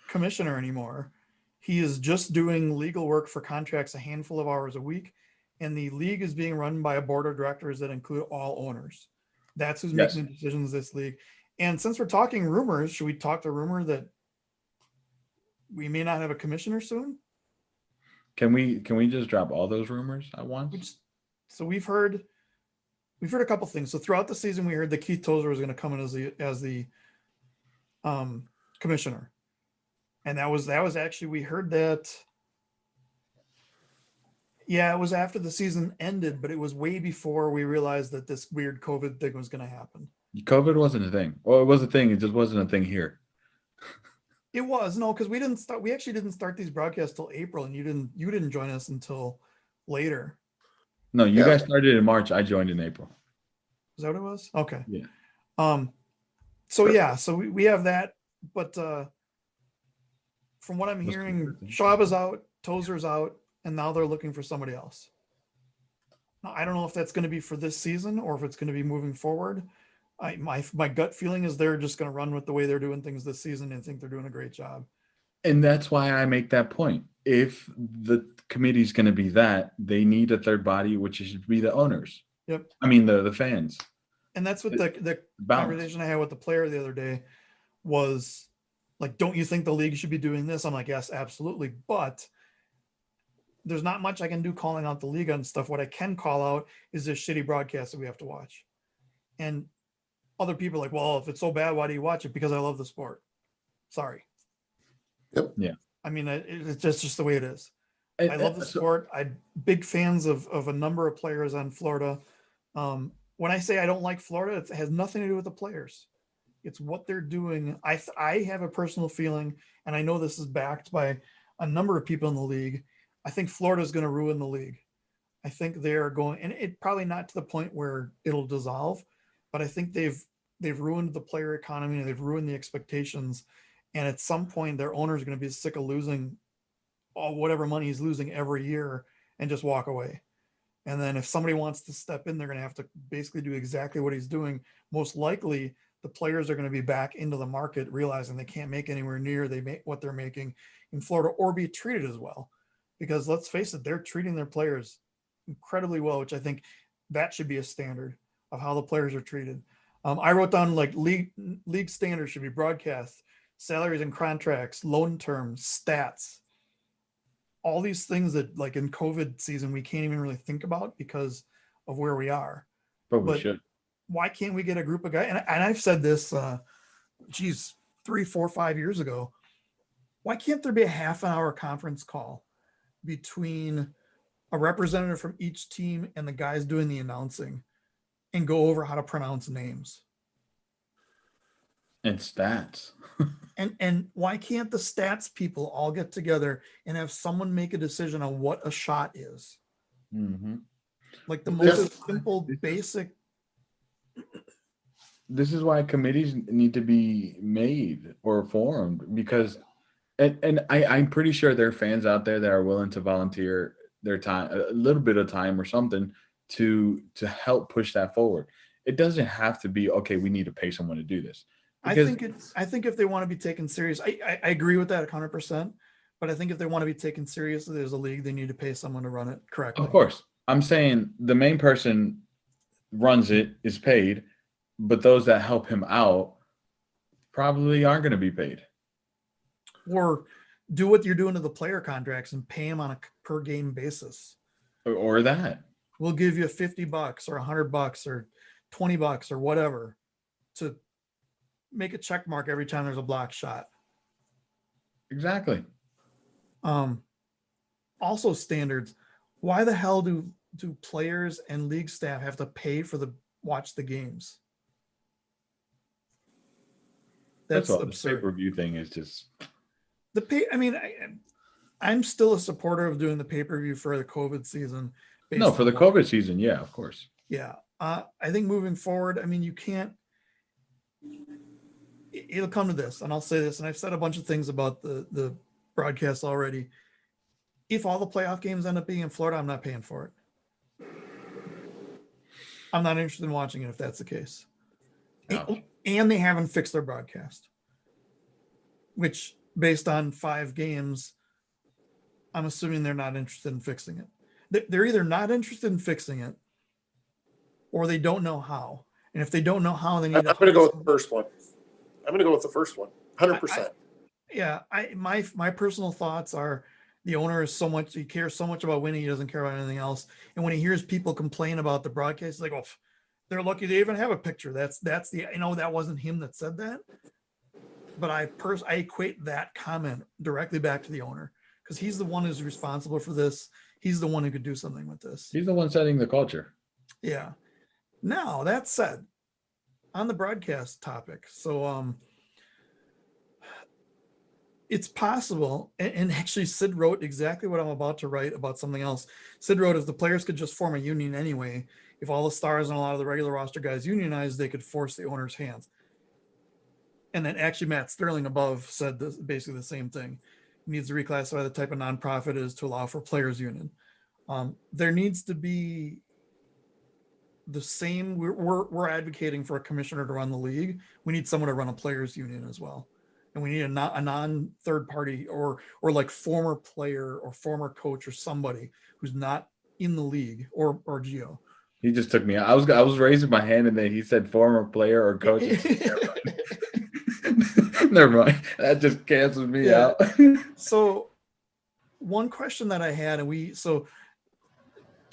commissioner anymore. He is just doing legal work for contracts a handful of hours a week, and the league is being run by a board of directors that include all owners. That's who's making the decisions this league. And since we're talking rumors, should we talk the rumor that we may not have a commissioner soon? Can we just drop all those rumors at once? So we've heard a couple things. So throughout the season, we heard that Keith Tozer was going to come in as the commissioner, and that was actually, we heard that. Yeah, it was after the season ended, but it was way before we realized that this weird COVID thing was going to happen. COVID wasn't a thing. Well, it was a thing. It just wasn't a thing here. It was, no, because we actually didn't start these broadcasts till April, and you didn't join us until later. No, you guys started in March. I joined in April. Is that what it was? Okay. Yeah. So we have that, but from what I'm hearing, Schwab is out, Tozer's out, and now they're looking for somebody else. Now, I don't know if that's going to be for this season or if it's going to be moving forward. My gut feeling is they're just going to run with the way they're doing things this season and think they're doing a great job. And that's why I make that point. If the committee is going to be that, they need a third body, which should be the owners. Yep. I mean, the fans. And that's what the conversation I had with the player the other day was like, don't you think the league should be doing this? I'm like, yes, absolutely. But there's not much I can do calling out the league on stuff. What I can call out is this shitty broadcast that we have to watch. And other people are like, well, if it's so bad, why do you watch it? Because I love the sport. Sorry. Yep. Yeah. I mean, it's just the way it is. I love the sport. I'm big fans of a number of players on Florida. When I say I don't like Florida, it has nothing to do with the players. It's what they're doing. I have a personal feeling, and I know this is backed by a number of people in the league. I think Florida is going to ruin the league. I think they're going, and it probably not to the point where it'll dissolve, but I think they've ruined the player economy and they've ruined the expectations. And at some point, their owner is going to be sick of losing all whatever money he's losing every year and just walk away. And then if somebody wants to step in, they're going to have to basically do exactly what he's doing. Most likely, the players are going to be back into the market, realizing they can't make anywhere near what they're making in Florida or be treated as well. Because let's face it, they're treating their players incredibly well, which I think that should be a standard of how the players are treated. I wrote down like league standards should be broadcast, salaries and contracts, loan terms, stats, all these things that like in COVID season, we can't even really think about because of where we are. But we But should. why can't we get a group of guys? And I've said this, 3, 4, 5 years ago. Why can't there be a half an hour conference call between a representative from each team and the guys doing the announcing and go over how to pronounce names? And stats. And why can't the stats people all get together and have someone make a decision on what a shot is? Mm-hmm. Like the This most is- simple, basic. This is why committees need to be made or formed, because I'm pretty sure there are fans out there that are willing to volunteer their time, a little bit of time or something to help push that forward. It doesn't have to be, okay, we need to pay someone to do this. I think if they want to be taken serious, I agree with that 100%. But I think if they want to be taken seriously as a league, they need to pay someone to run it correctly. Of course. I'm saying the main person runs it, is paid, but those that help him out probably aren't going to be paid. Or do what you're doing to the player contracts and pay them on a per game basis. Or that. We'll give you $50 or $100 or $20 or whatever to make a check mark every time there's a block shot. Exactly. Also standards. Why the hell do players and league staff have to pay for watch the games? That's all. The absurd. pay-per-view thing is just I'm still a supporter of doing the pay-per-view for the COVID season. no, for the COVID season. Yeah, of course. Yeah. I think moving forward, you can't, it'll come to this, and I'll say this, and I've said a bunch of things about the broadcast already. If all the playoff games end up being in Florida, I'm not paying for it. I'm not interested in watching it if that's the case. Ouch. And they haven't fixed their broadcast, which based on 5 games, I'm assuming they're not interested in fixing it. They're either not interested in fixing it or they don't know how. And if they don't know how, they need I'm going to go with the first one. 100%. Yeah. My personal thoughts are the owner is he cares so much about winning. He doesn't care about anything else. And when he hears people complain about the broadcast, he's like, oh, they're lucky they even have a picture. That's that wasn't him that said that. But I equate that comment directly back to the owner because he's the one who's responsible for this. He's the one who could do something with this. He's the one setting the culture. Yeah. Now that said, on the broadcast topic, so it's possible, and actually Sid wrote exactly what I'm about to write about something else. Sid wrote, if the players could just form a union anyway, if all the stars and a lot of the regular roster guys unionized, they could force the owner's hands. And then actually Matt Sterling above said basically the same thing. He needs to reclassify the type of nonprofit it is to allow for players union. There needs to be the same. We're advocating for a commissioner to run the league. We need someone to run a players union as well. And we need a non third party or like former player or former coach or somebody who's not in the league or Geo. He just took me out. I was raising my hand and then he said former player or coach. Never mind. That just cancels me out. So one question that I had, so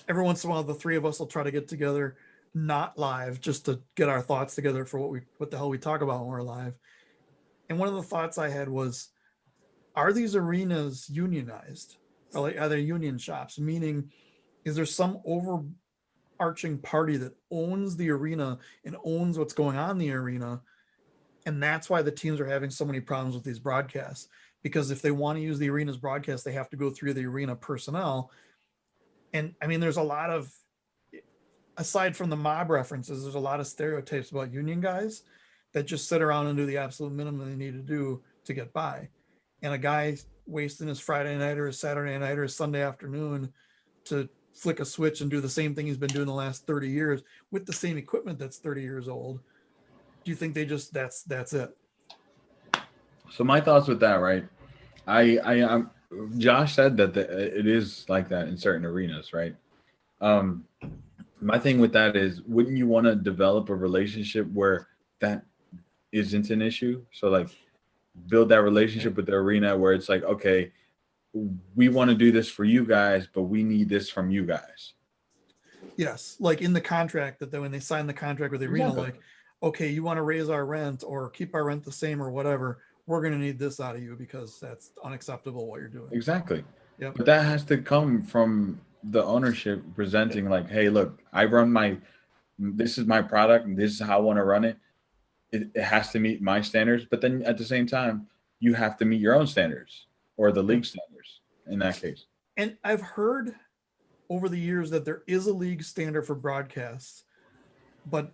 every once in a while, the 3 of us will try to get together, not live, just to get our thoughts together for what the hell we talk about when we're live. And one of the thoughts I had was, are these arenas unionized? Are they union shops? Meaning, is there some overarching party that owns the arena and owns what's going on in the arena? And that's why the teams are having so many problems with these broadcasts. Because if they want to use the arena's broadcast, they have to go through the arena personnel. And there's a lot of, aside from the mob references, there's a lot of stereotypes about union guys that just sit around and do the absolute minimum they need to do to get by. And a guy wasting his Friday night or his Saturday night or his Sunday afternoon to flick a switch and do the same thing he's been doing the last 30 years with the same equipment that's 30 years old? Do you think they just that's it? So my thoughts with that, right? I'm Josh said that it is like that in certain arenas, right? Um, my thing with that is, wouldn't you want to develop a relationship where that isn't an issue? So like build that relationship with the arena where it's like, okay, we want to do this for you guys, but we need this from you guys. Yes, like in the contract that when they sign the contract with the arena, Exactly. like, okay, you want to raise our rent or keep our rent the same or whatever, we're going to need this out of you because that's unacceptable what you're doing. Exactly. Yep. But that has to come from the ownership presenting like, hey, look, this is my product and this is how I want to run it. It has to meet my standards. But then at the same time, you have to meet your own standards or the league standards in that case. And I've heard over the years that there is a league standard for broadcasts, but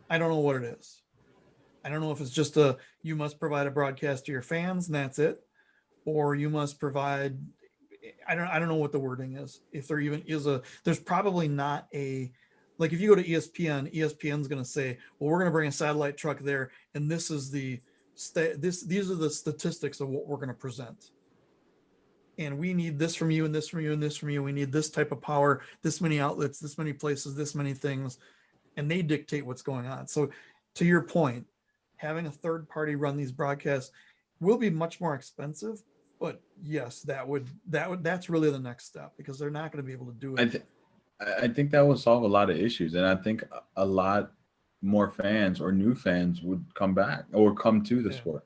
I don't know what it is. I don't know if it's just you must provide a broadcast to your fans and that's it, or you must provide. I don't know what the wording is. If there even is there's probably not a, like if you go to ESPN, ESPN's going to say, well, we're going to bring a satellite truck there, and this is these are the statistics of what we're going to present. And we need this from you and this from you and this from you. We need this type of power, this many outlets, this many places, this many things, and they dictate what's going on. So to your point, having a third party run these broadcasts will be much more expensive, but yes, that's really the next step because they're not going to be able to do it. I think that would solve a lot of issues, and I think a lot more fans or new fans would come back or come to the sport.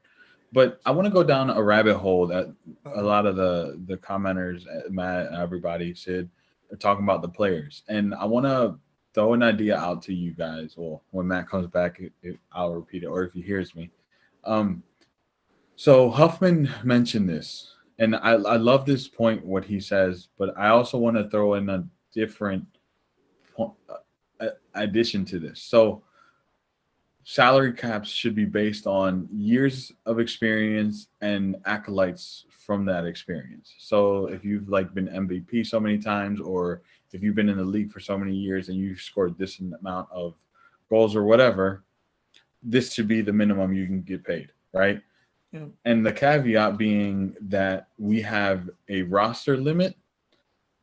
But I want to go down a rabbit hole that a lot of the commenters, Matt, everybody, Sid, are talking about the players, and I want to throw an idea out to you guys. Well, when Matt comes back, I'll repeat it, or if he hears me. So Huffman mentioned this, and I love this point, what he says, but I also want to throw in a different addition to this. So salary caps should be based on years of experience and acolytes from that experience. So if you've like been MVP so many times, or if you've been in the league for so many years and you've scored this amount of goals or whatever, this should be the minimum you can get paid, right? Yeah. And the caveat being that we have a roster limit,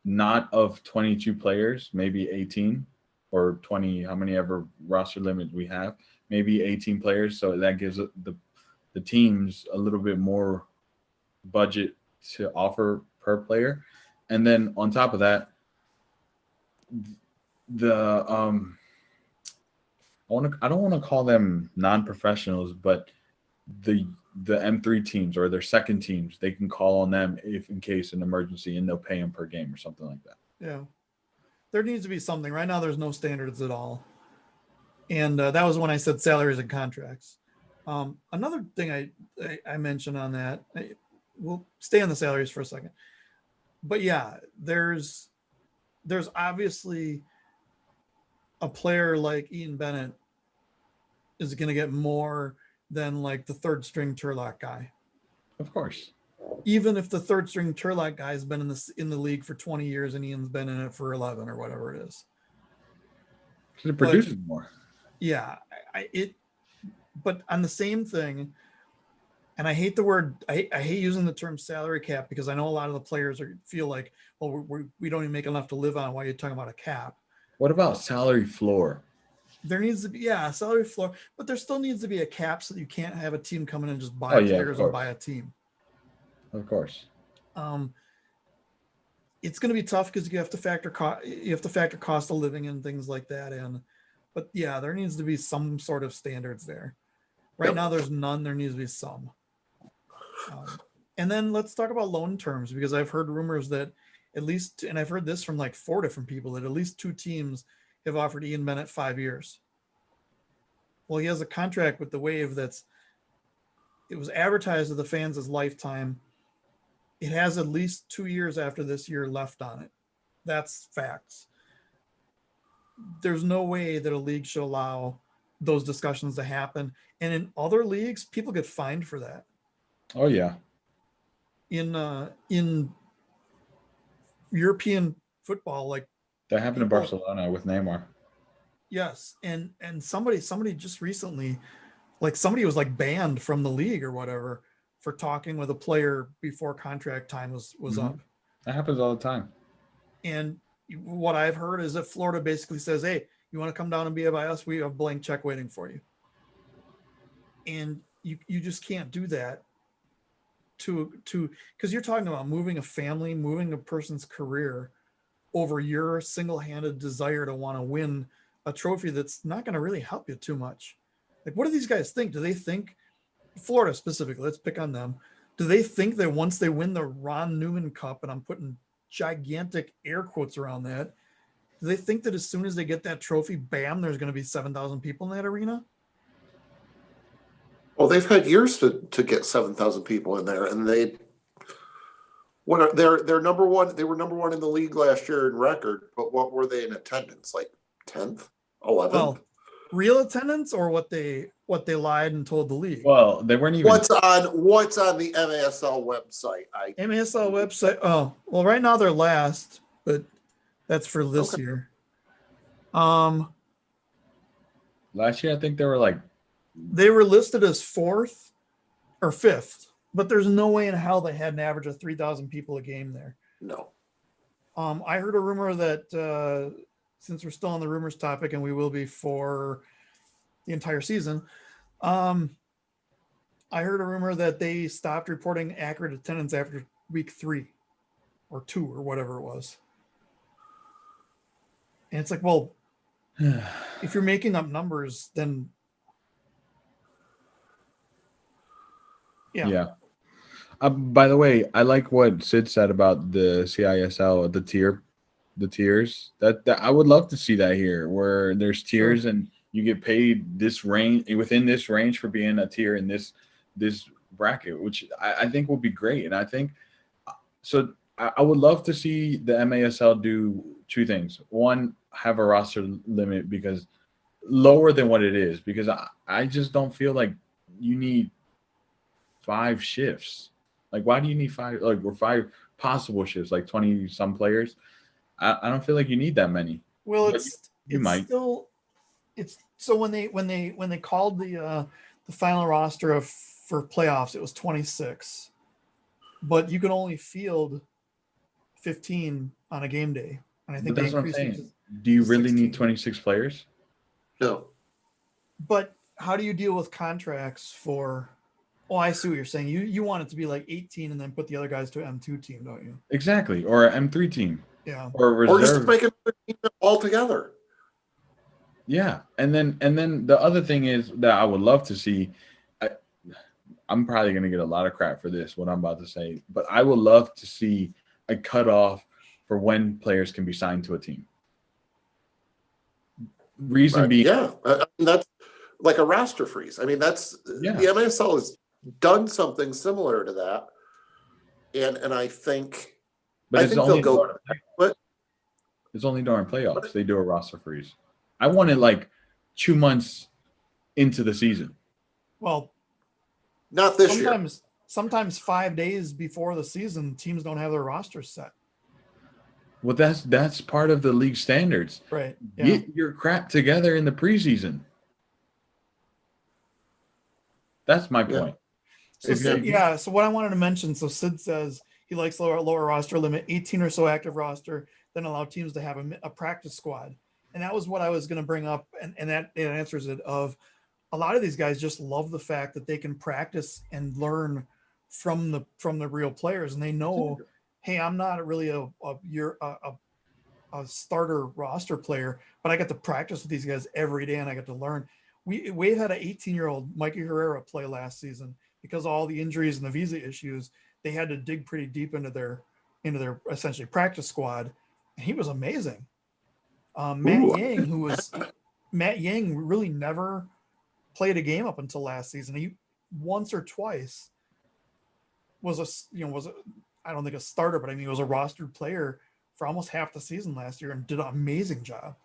not of 22 players, maybe 18 or 20, how many ever roster limit we have, maybe 18 players. So that gives the teams a little bit more budget to offer per player. And then on top of that, I don't want to call them non-professionals, but the M3 teams or their second teams, they can call on them if in case an emergency, and they'll pay them per game or something like that. Yeah, there needs to be something. Right now, there's no standards at all, and that was when I said salaries and contracts. Another thing I mentioned on that, we'll stay on the salaries for a second, but yeah, there's obviously a player like Ian Bennett is going to get more than like the third string Turlock guy. Of course. Even if the third string Turlock guy has been in the league for 20 years and Ian's been in it for 11 or whatever it is. Because it produces more. Yeah. But on the same thing, and I hate I hate using the term salary cap because I know a lot of the players feel like, well, we don't even make enough to live on. Why are you talking about a cap? What about salary floor? There needs to be, a salary floor, but there still needs to be a cap so that you can't have a team come in and just buy players and buy a team. Of course. It's going to be tough because you have to factor cost of living and things like that in. But yeah, there needs to be some sort of standards there. Right now, there's none. There needs to be some. And then let's talk about loan terms, because I've heard rumors that at least, and I've heard this from like 4 different people, that at least 2 teams have offered Ian Bennett 5 years. Well, he has a contract with the Wave it was advertised to the fans as lifetime. It has at least 2 years after this year left on it. That's facts. There's no way that a league should allow those discussions to happen. And in other leagues, people get fined for that. Oh yeah. In European football, like That happened in people- Barcelona with Neymar. Yes, and somebody just recently, like somebody was like banned from the league or whatever for talking with a player before contract time was Mhm. up. That happens all the time. And what I've heard is that Florida basically says, "Hey, you want to come down and be by us? We have a blank check waiting for you." And you just can't do that to because you're talking about moving a family, moving a person's career over your single-handed desire to want to win a trophy that's not going to really help you too much. Like, what do these guys think? Do they think, Florida specifically, let's pick on them, do they think that once they win the Ron Newman Cup, and I'm putting gigantic air quotes around that, do they think that as soon as they get that trophy, bam, there's going to be 7,000 people in that arena? Well, they've had years to get 7,000 people in there, and they're number one. They were number one in the league last year in record, but what were they in attendance? Like 10th, 11th? Well, real attendance or what they lied and told the league? Well, they weren't even. What's on the MASL website? MASL website. Oh, well, right now they're last, but that's for this Okay. year. Last year, I think they were like, They were listed as 4th or 5th, but there's no way in hell they had an average of 3,000 people a game there. No. I heard a rumor that since we're still on the rumors topic, and we will be for the entire season, I heard a rumor that they stopped reporting accurate attendance after week 3 or 2 or whatever it was. And it's like, well, if you're making up numbers, then yeah. By the way, I like what Sid said about the CISL, the tiers. That I would love to see that here, where there's tiers and you get paid this range within this range for being a tier in this bracket, which I think will be great. And I think so. I would love to see the MASL do 2 things. One, have a roster limit because lower than what it is, because I just don't feel like you need 5 shifts. Like, why do you need 5? Like, or 5 possible shifts, like 20 some players. I don't feel like you need that many. Well, But you might. still, it's so when they called the final roster for playoffs, it was 26, but you can only field 15 on a game day, and I think But that's they what I'm increased it saying. to Do you really 16. need 26 players? No. But how do you deal with contracts for? Oh, I see what you're saying. You want it to be like 18 and then put the other guys to an M2 team, don't you? Exactly. Or an M3 team. Yeah. Or Or just reserve. make another team altogether. Yeah. And then the other thing is that I would love to see. I'm probably going to get a lot of crap for this, what I'm about to say, but I would love to see a cutoff for when players can be signed to a team. Reason being, Yeah, I mean, that's like a roster freeze. I mean, that's Yeah. the MASL has done something similar to that, and I think but it's only they'll go. But it's only during playoffs they do a roster freeze. I want it like 2 months into the season. Well, not this year. sometimes 5 days before the season, teams don't have their rosters set. Well, that's part of the league standards. Right. Yeah. Get your crap together in the preseason. That's my Yeah. point. So If Sid, you- yeah. So what I wanted to mention. So Sid says he likes lower roster limit, 18 or so active roster, then allow teams to have a practice squad. And that was what I was going to bring up, and that it answers it. Of a lot of these guys just love the fact that they can practice and learn from the real players, and they know, hey, I'm not really a starter roster player, but I get to practice with these guys every day, and I get to learn. Wade had an 18-year-old Mikey Herrera play last season because of all the injuries and the visa issues. They had to dig pretty deep into their essentially practice squad, and he was amazing. Matt Yang really never played a game up until last season. He once or twice was I don't think a starter, but I mean, he was a rostered player for almost half the season last year and did an amazing job.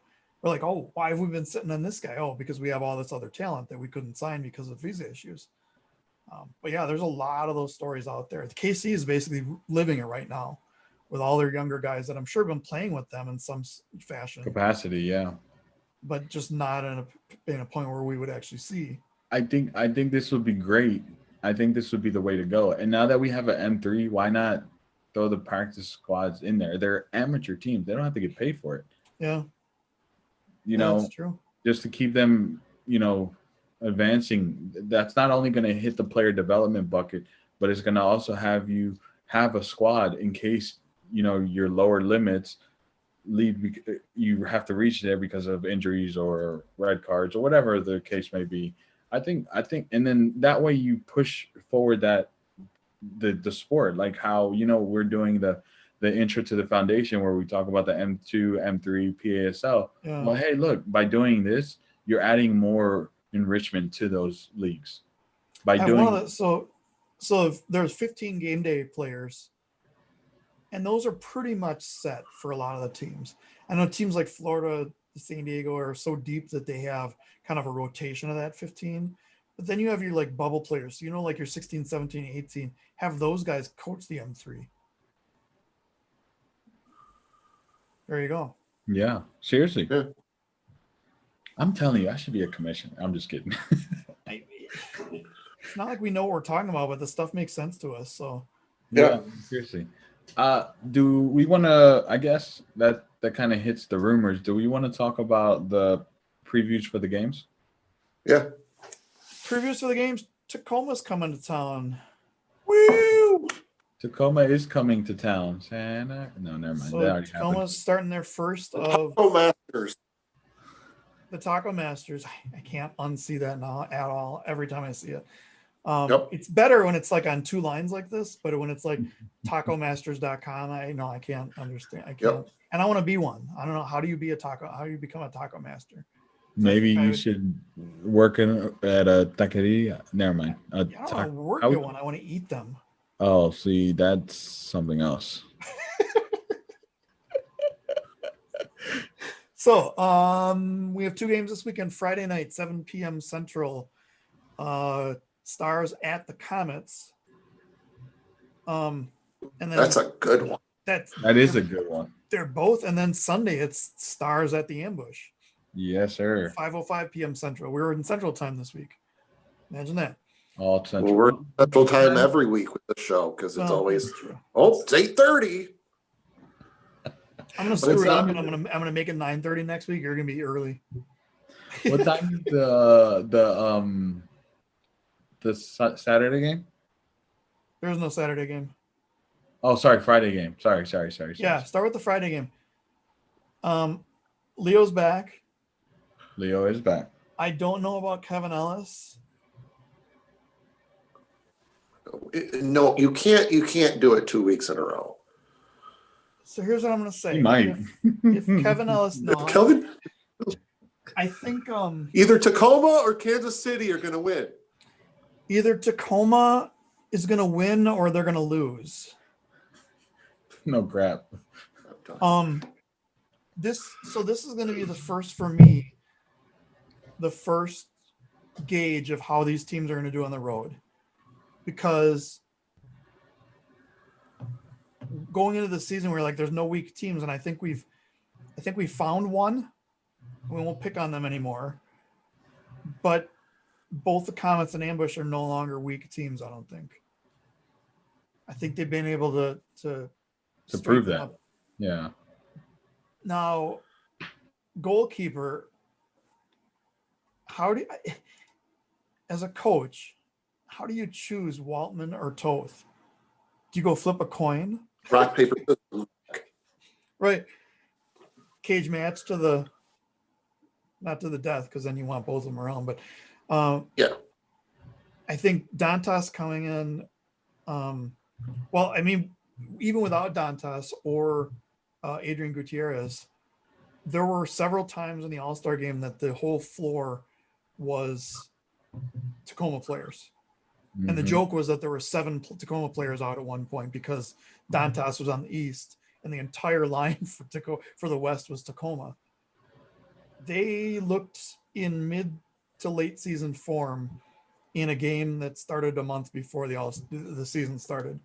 We're like, oh, why have we been sitting on this guy? Oh, because we have all this other talent that we couldn't sign because of visa issues. But yeah, there's a lot of those stories out there. The KC is basically living it right now. with all their younger guys that I'm sure have been playing with them in some fashion, Capacity, yeah. but just not in a point where we would actually see. I think this would be great. I think this would be the way to go. And now that we have an M3, why not throw the practice squads in there? They're amateur teams. They don't have to get paid for it. Yeah, You yeah, know, that's true. just to keep them, advancing. That's not only going to hit the player development bucket, but it's going to also have you have a squad in case, your lower limits lead, you have to reach there because of injuries or red cards or whatever the case may be. I think, and then that way you push forward that the sport, like how, we're doing the intro to the foundation where we talk about the M2, M3, PASL. Yeah. Well, hey, look, by doing this, you're adding more enrichment to those leagues. By I have doing one of the, so if there's 15 game day players, and those are pretty much set for a lot of the teams. I know teams like Florida, San Diego are so deep that they have kind of a rotation of that 15. But then you have your like bubble players, like your 16, 17, 18, have those guys coach the M3. There you go. Yeah, seriously. Yeah. I'm telling you, I should be a commissioner. I'm just kidding. It's not like we know what we're talking about, but the stuff makes sense to us. So Yeah, seriously. Do we want to? I guess that kind of hits the rumors. Do we want to talk about the previews for the games? Yeah. previews for the games. Tacoma's coming to town. Woo! Tacoma is coming to town. No, never mind. So That already Tacoma's happened. starting their first of Oh, Masters. the Taco Masters. I can't unsee that now at all. Every time I see it, Yep. it's better when it's like on two lines like this. But when it's like tacomasters.com, I can't understand. I can't. Yep. And I want to be one. I don't know. How do you become a taco master? Maybe I you would- should work at a taqueria. Never mind. I don't want to work how- at one. I want to eat them. Oh, see, that's something else. So we have two games this weekend. Friday night, 7 p.m. Central. Stars at the Comets. And then That's a good one. That is a good one. They're both, and then Sunday it's Stars at the Ambush. Yes, sir. 5:05 p.m. Central. We were in Central Time this week. Imagine that. All Well, central. we're Central Time every week with the show because it's Well, always that's true. it's 8:30. I'm gonna But screw it's it up, not- and I'm gonna make it 9:30 next week. You're gonna be early. What time is the Saturday game? There's no Saturday game. Oh, sorry, Friday game. Sorry. Yeah, start with the Friday game. Leo's back. Leo is back. I don't know about Kevin Ellis. No, you can't. You can't do it 2 weeks in a row. So here's what I'm gonna say. He might. If Kevin Ellis not, Kelvin, I think either Tacoma or Kansas City are going to win. either Tacoma is gonna win or they're gonna lose. No crap. This is going to be the first for me, the first gauge of how these teams are going to do on the road, because going into the season we're like there's no weak teams, and I think we found one. We won't pick on them anymore, but both the Comets and Ambush are no longer weak teams. I don't think. I think they've been able to prove straighten that. up. Yeah. Now, goalkeeper, as a coach, how do you choose Waltman or Toth? Do you go flip a coin? Rock, paper, scissors. Right. Cage match not to the death, because then you want both of them around. But Yeah. I think Dantas coming in, well, I mean, even without Dantas or Adrian Gutierrez, there were several times in the All-Star game that the whole floor was Tacoma players. And the Mhm. joke was that there were 7 Tacoma players out at one point because Dantas was on the East and the entire line for the West was Tacoma. They looked in mid to late season form in a game that started a month before the season started.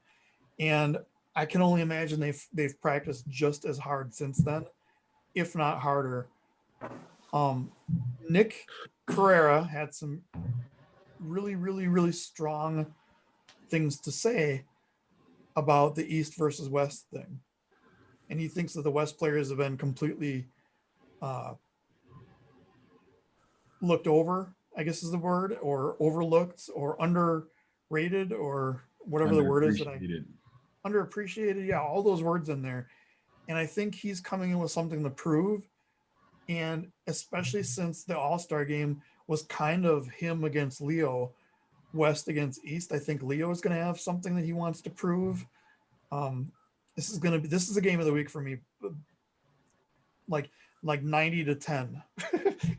And I can only imagine they've practiced just as hard since then, if not harder. Nick Carrera had some really, really, really strong things to say about the East versus West thing. And he thinks that the West players have been completely looked over, I guess is the word, or overlooked or underrated or whatever the word is that I underappreciated. Yeah, all those words in there. And I think he's coming in with something to prove. And especially since the All-Star game was kind of him against Leo, West against East, I think Leo is going to have something that he wants to prove. This is a game of the week for me, like 90-10,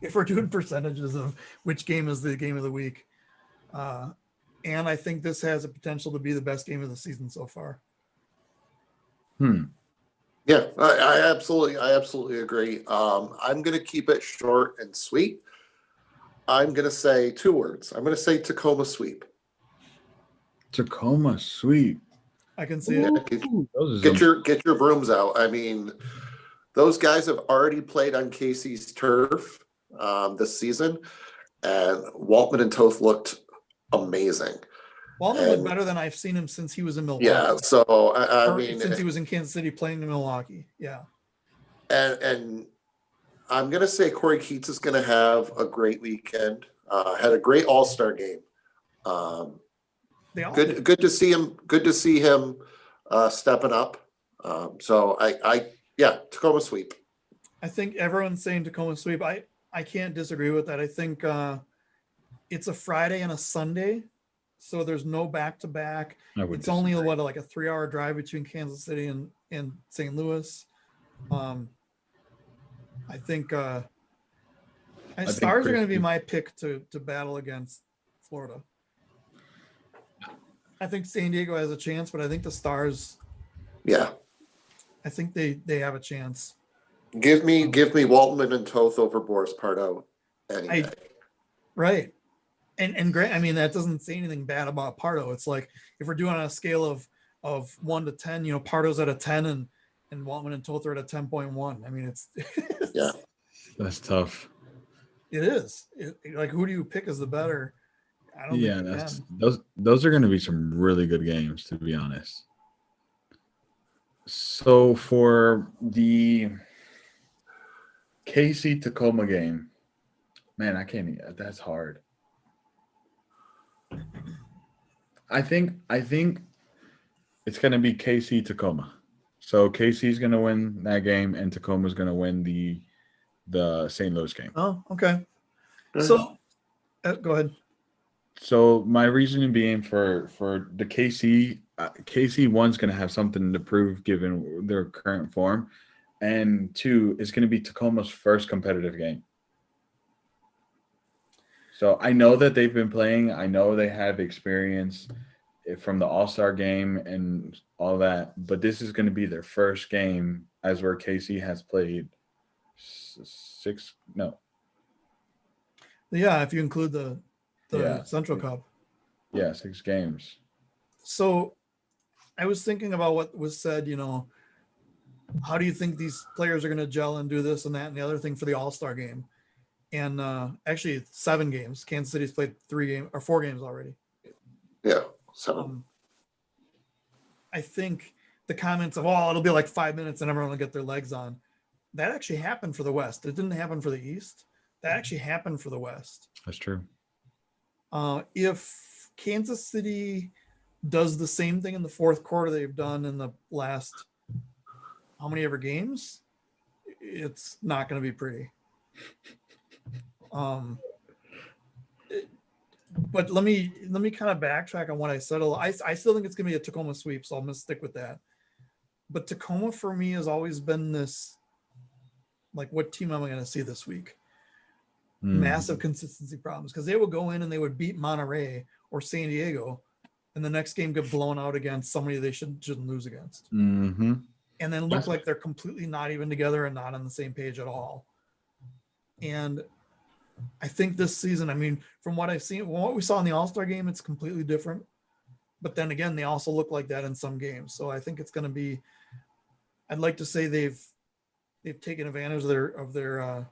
if we're doing percentages of which game is the game of the week. And I think this has a potential to be the best game of the season so far. Yeah, I absolutely agree. I'm going to keep it short and sweet. I'm going to say 2 words. I'm going to say Tacoma sweep. Tacoma sweep. I can see Yeah, it. get your brooms out. I mean, those guys have already played on Casey's turf this season, and Waltman and Toth looked amazing. Waltman looked better than I've seen him since he was in Milwaukee. Yeah, so I mean, since he was in Kansas City playing in Milwaukee. Yeah. And I'm gonna say Corey Keats is gonna have a great weekend. Had a great All-Star game. Good to see him. Good to see him stepping up. So yeah, Tacoma sweep. I think everyone's saying Tacoma sweep. I can't disagree with that. I think it's a Friday and a Sunday, so there's no back-to-back. It's only like a 3-hour drive between Kansas City and St. Louis. I think Stars are going to be my pick to battle against Florida. I think San Diego has a chance, but I think the Stars. Yeah. I think they have a chance. Give me Waltman and Toth over Boris Pardo any day. Right. And Grant, I mean, that doesn't say anything bad about Pardo. It's like if we're doing on a scale of 1 to 10, Pardo's at a 10 and Waltman and Toth are at a 10.1. I mean, it's yeah. That's tough. It is. Like, who do you pick as the better? I don't think those are going to be some really good games, to be honest. So for the KC Tacoma game, man, I can't. That's hard. I think it's going to be KC Tacoma. So KC's going to win that game, and Tacoma's going to win the St. Louis game. Oh, okay. So, go ahead. So my reasoning being for the KC one's going to have something to prove given their current form, and 2 is going to be Tacoma's first competitive game. So I know that they've been playing. I know they have experience from the All-Star game and all that, but this is going to be their first game as where KC has played 6. No. Yeah, if you include the Central Cup. Yeah, 6 games. So I was thinking about what was said, how do you think these players are going to gel and do this and that and the other thing for the All-Star game? And actually 7 games. Kansas City's played 4 games already. Yeah, 7. I think the comments of, it'll be like 5 minutes and everyone will get their legs on. That actually happened for the West. It didn't happen for the East. That actually happened for the West. That's true. If Kansas City does the same thing in the fourth quarter they've done in the last how many ever games, it's not going to be pretty. But let me kind of backtrack on what I said. I still think it's going to be a Tacoma sweep, so I'm going to stick with that. But Tacoma for me has always been this, like, what team am I going to see this week? Massive consistency problems, because they would go in and they would beat Monterey or San Diego, and the next game get blown out against somebody they shouldn't lose against, and then look like they're completely not even together and not on the same page at all. And I think this season, I mean, from what I've seen, what we saw in the All-Star game, it's completely different but then again, they also look like that in some games. So I think it's going to be. I'd like to say they've taken advantage of their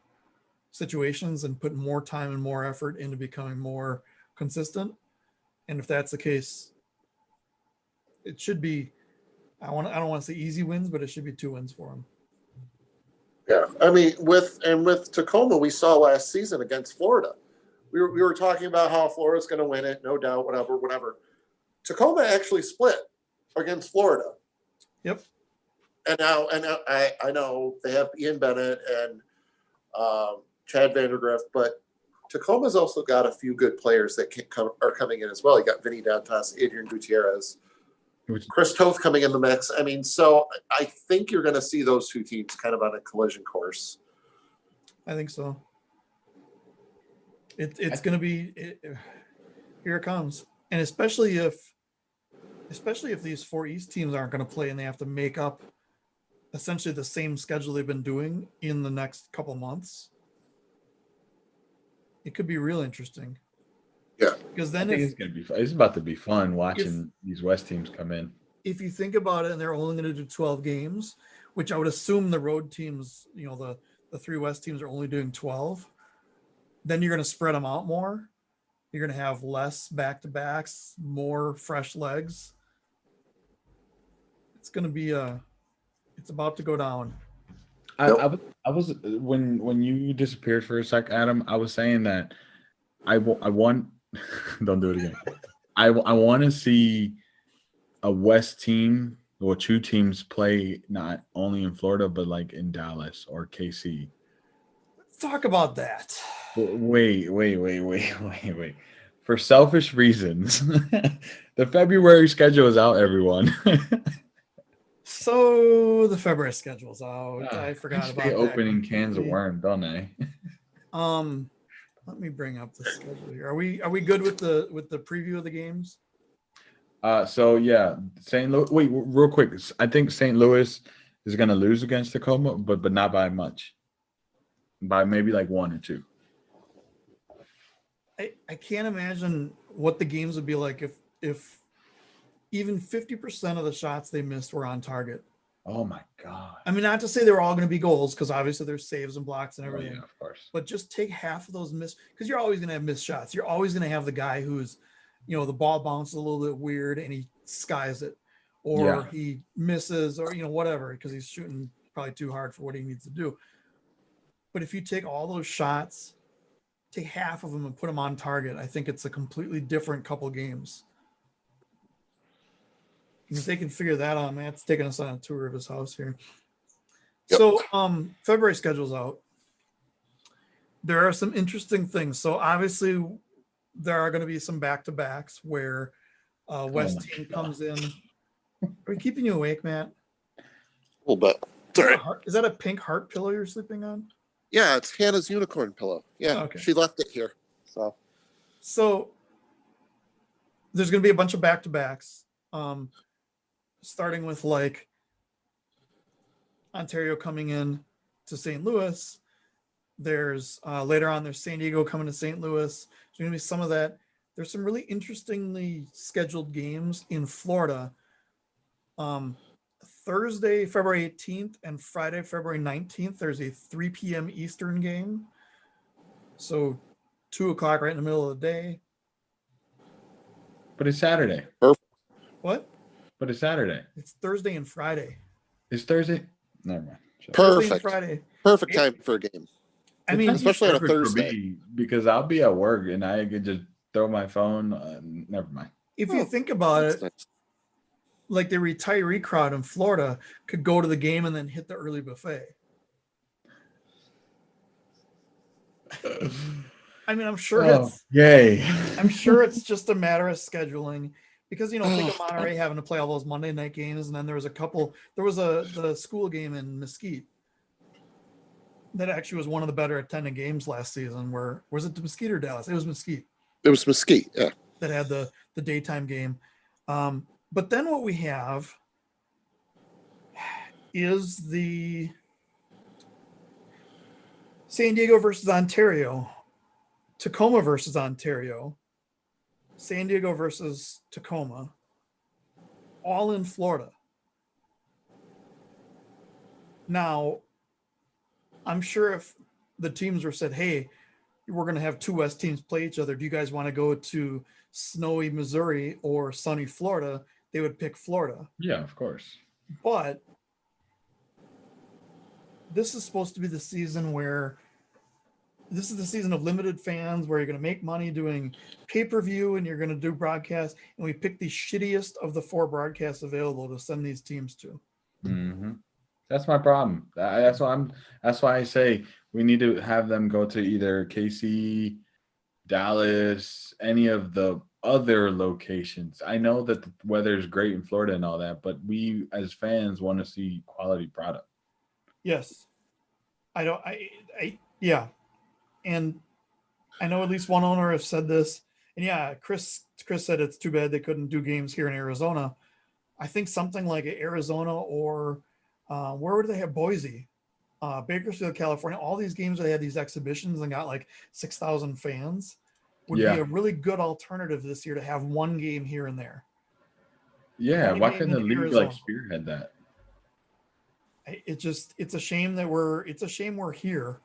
situations and put more time and more effort into becoming more consistent. And if that's the case, it should be. I don't want to say easy wins, but it should be 2 wins for them. Yeah, I mean, with Tacoma, we saw last season against Florida. We were talking about how Florida's going to win it, no doubt, whatever. Tacoma actually split against Florida. Yep. And now I know they have Ian Bennett and Chad Vandergriff, but Tacoma's also got a few good players that are coming in as well. You got Vinny Dantas, Adrian Gutierrez, Chris Toth coming in the mix. I mean, so I think you're going to see those two teams kind of on a collision course. I think so. It's going to be here it comes, and especially if these 4 East teams aren't going to play and they have to make up essentially the same schedule they've been doing in the next couple months, it could be real interesting. Yeah, because then it's going to be fun. It's about to be fun watching these West teams come in. If you think about it, and they're only going to do 12 games, which I would assume the road teams, the 3 West teams are only doing 12. Then you're going to spread them out more. You're going to have less back-to-backs, more fresh legs. It's going to be it's about to go down. I was when you disappeared for a sec, Adam. I was saying that I want. Don't do it again. I want to see a West team or 2 teams play not only in Florida but like in Dallas or KC. Let's talk about that. Wait. For selfish reasons, the February schedule is out, everyone. So the February schedule's out. I forgot about that. Opening cans of worms, don't I? Let me bring up the schedule here. Are we good with the preview of the games? So yeah, St. Louis. Wait, real quick. I think St. Louis is going to lose against Tacoma, but not by much. By maybe like 1 or 2. I can't imagine what the games would be like if even 50% of the shots they missed were on target. Oh my God. I mean, not to say they were all going to be goals, because obviously there's saves and blocks and everything. Oh, yeah, of course. But just take half of those missed, because you're always going to have missed shots. You're always going to have the guy who's, the ball bounces a little bit weird and he skies it, or he misses, or whatever, because he's shooting probably too hard for what he needs to do. But if you take all those shots, take half of them and put them on target, I think it's a completely different couple games. And if they can figure that out, Matt's taking us on a tour of his house here. Yep. So February schedule's out. There are some interesting things. So obviously there are going to be some back-to-backs where West team comes in. Are we keeping you awake, Matt? A little bit. Sorry. Is that a pink heart pillow you're sleeping on? Yeah, it's Hannah's unicorn pillow. Yeah, okay. She left it here. So there's going to be a bunch of back-to-backs, starting with like Ontario coming in to St. Louis. There's later on, there's San Diego coming to St. Louis. There's going to be some of that. There's some really interestingly scheduled games in Florida. Thursday, February 18th and Friday, February 19th, there's a 3 p.m. Eastern game. So 2 o'clock right in the middle of the day. But it's Saturday. What? But it's Saturday. It's Thursday and Friday. It's Thursday? Never mind. Perfect. Friday. Perfect time for a game. I mean, especially on a Thursday. Because I'll be at work and I could just throw my phone. Never mind. If you think about it, nice. Like the retiree crowd in Florida could go to the game and then hit the early buffet. I mean, I'm sure I'm sure it's just a matter of scheduling, because think of Monterey having to play all those Monday night games, and then there was the school game in Mesquite that actually was one of the better attended games last season. Where was it, Mesquite or Dallas? It was Mesquite. It was Mesquite, yeah. That had the daytime game. But then what we have is the San Diego versus Ontario, Tacoma versus Ontario, San Diego versus Tacoma, all in Florida. Now, I'm sure if the teams were said, hey, we're going to have two West teams play each other, do you guys want to go to snowy Missouri or sunny Florida? They would pick Florida. Yeah, of course. But this is supposed to be the season where this is the season of limited fans where you're going to make money doing pay-per-view and you're going to do broadcasts. And we picked the shittiest of the 4 broadcasts available to send these teams to. Mm-hmm. That's my problem. That's why I say we need to have them go to either KC, Dallas, any of the other locations. I know that the weather is great in Florida and all that, but we as fans want to see quality product. Yes. Yeah. And I know at least one owner has said this. And yeah, Chris said it's too bad they couldn't do games here in Arizona. I think something like Arizona or where would they have Boise? Bakersfield, California. All these games where they had these exhibitions and got like 6,000 fans would be a really good alternative this year to have one game here and there. Yeah, One why game couldn't the in league Arizona. like spearhead that? It's a shame that we're here.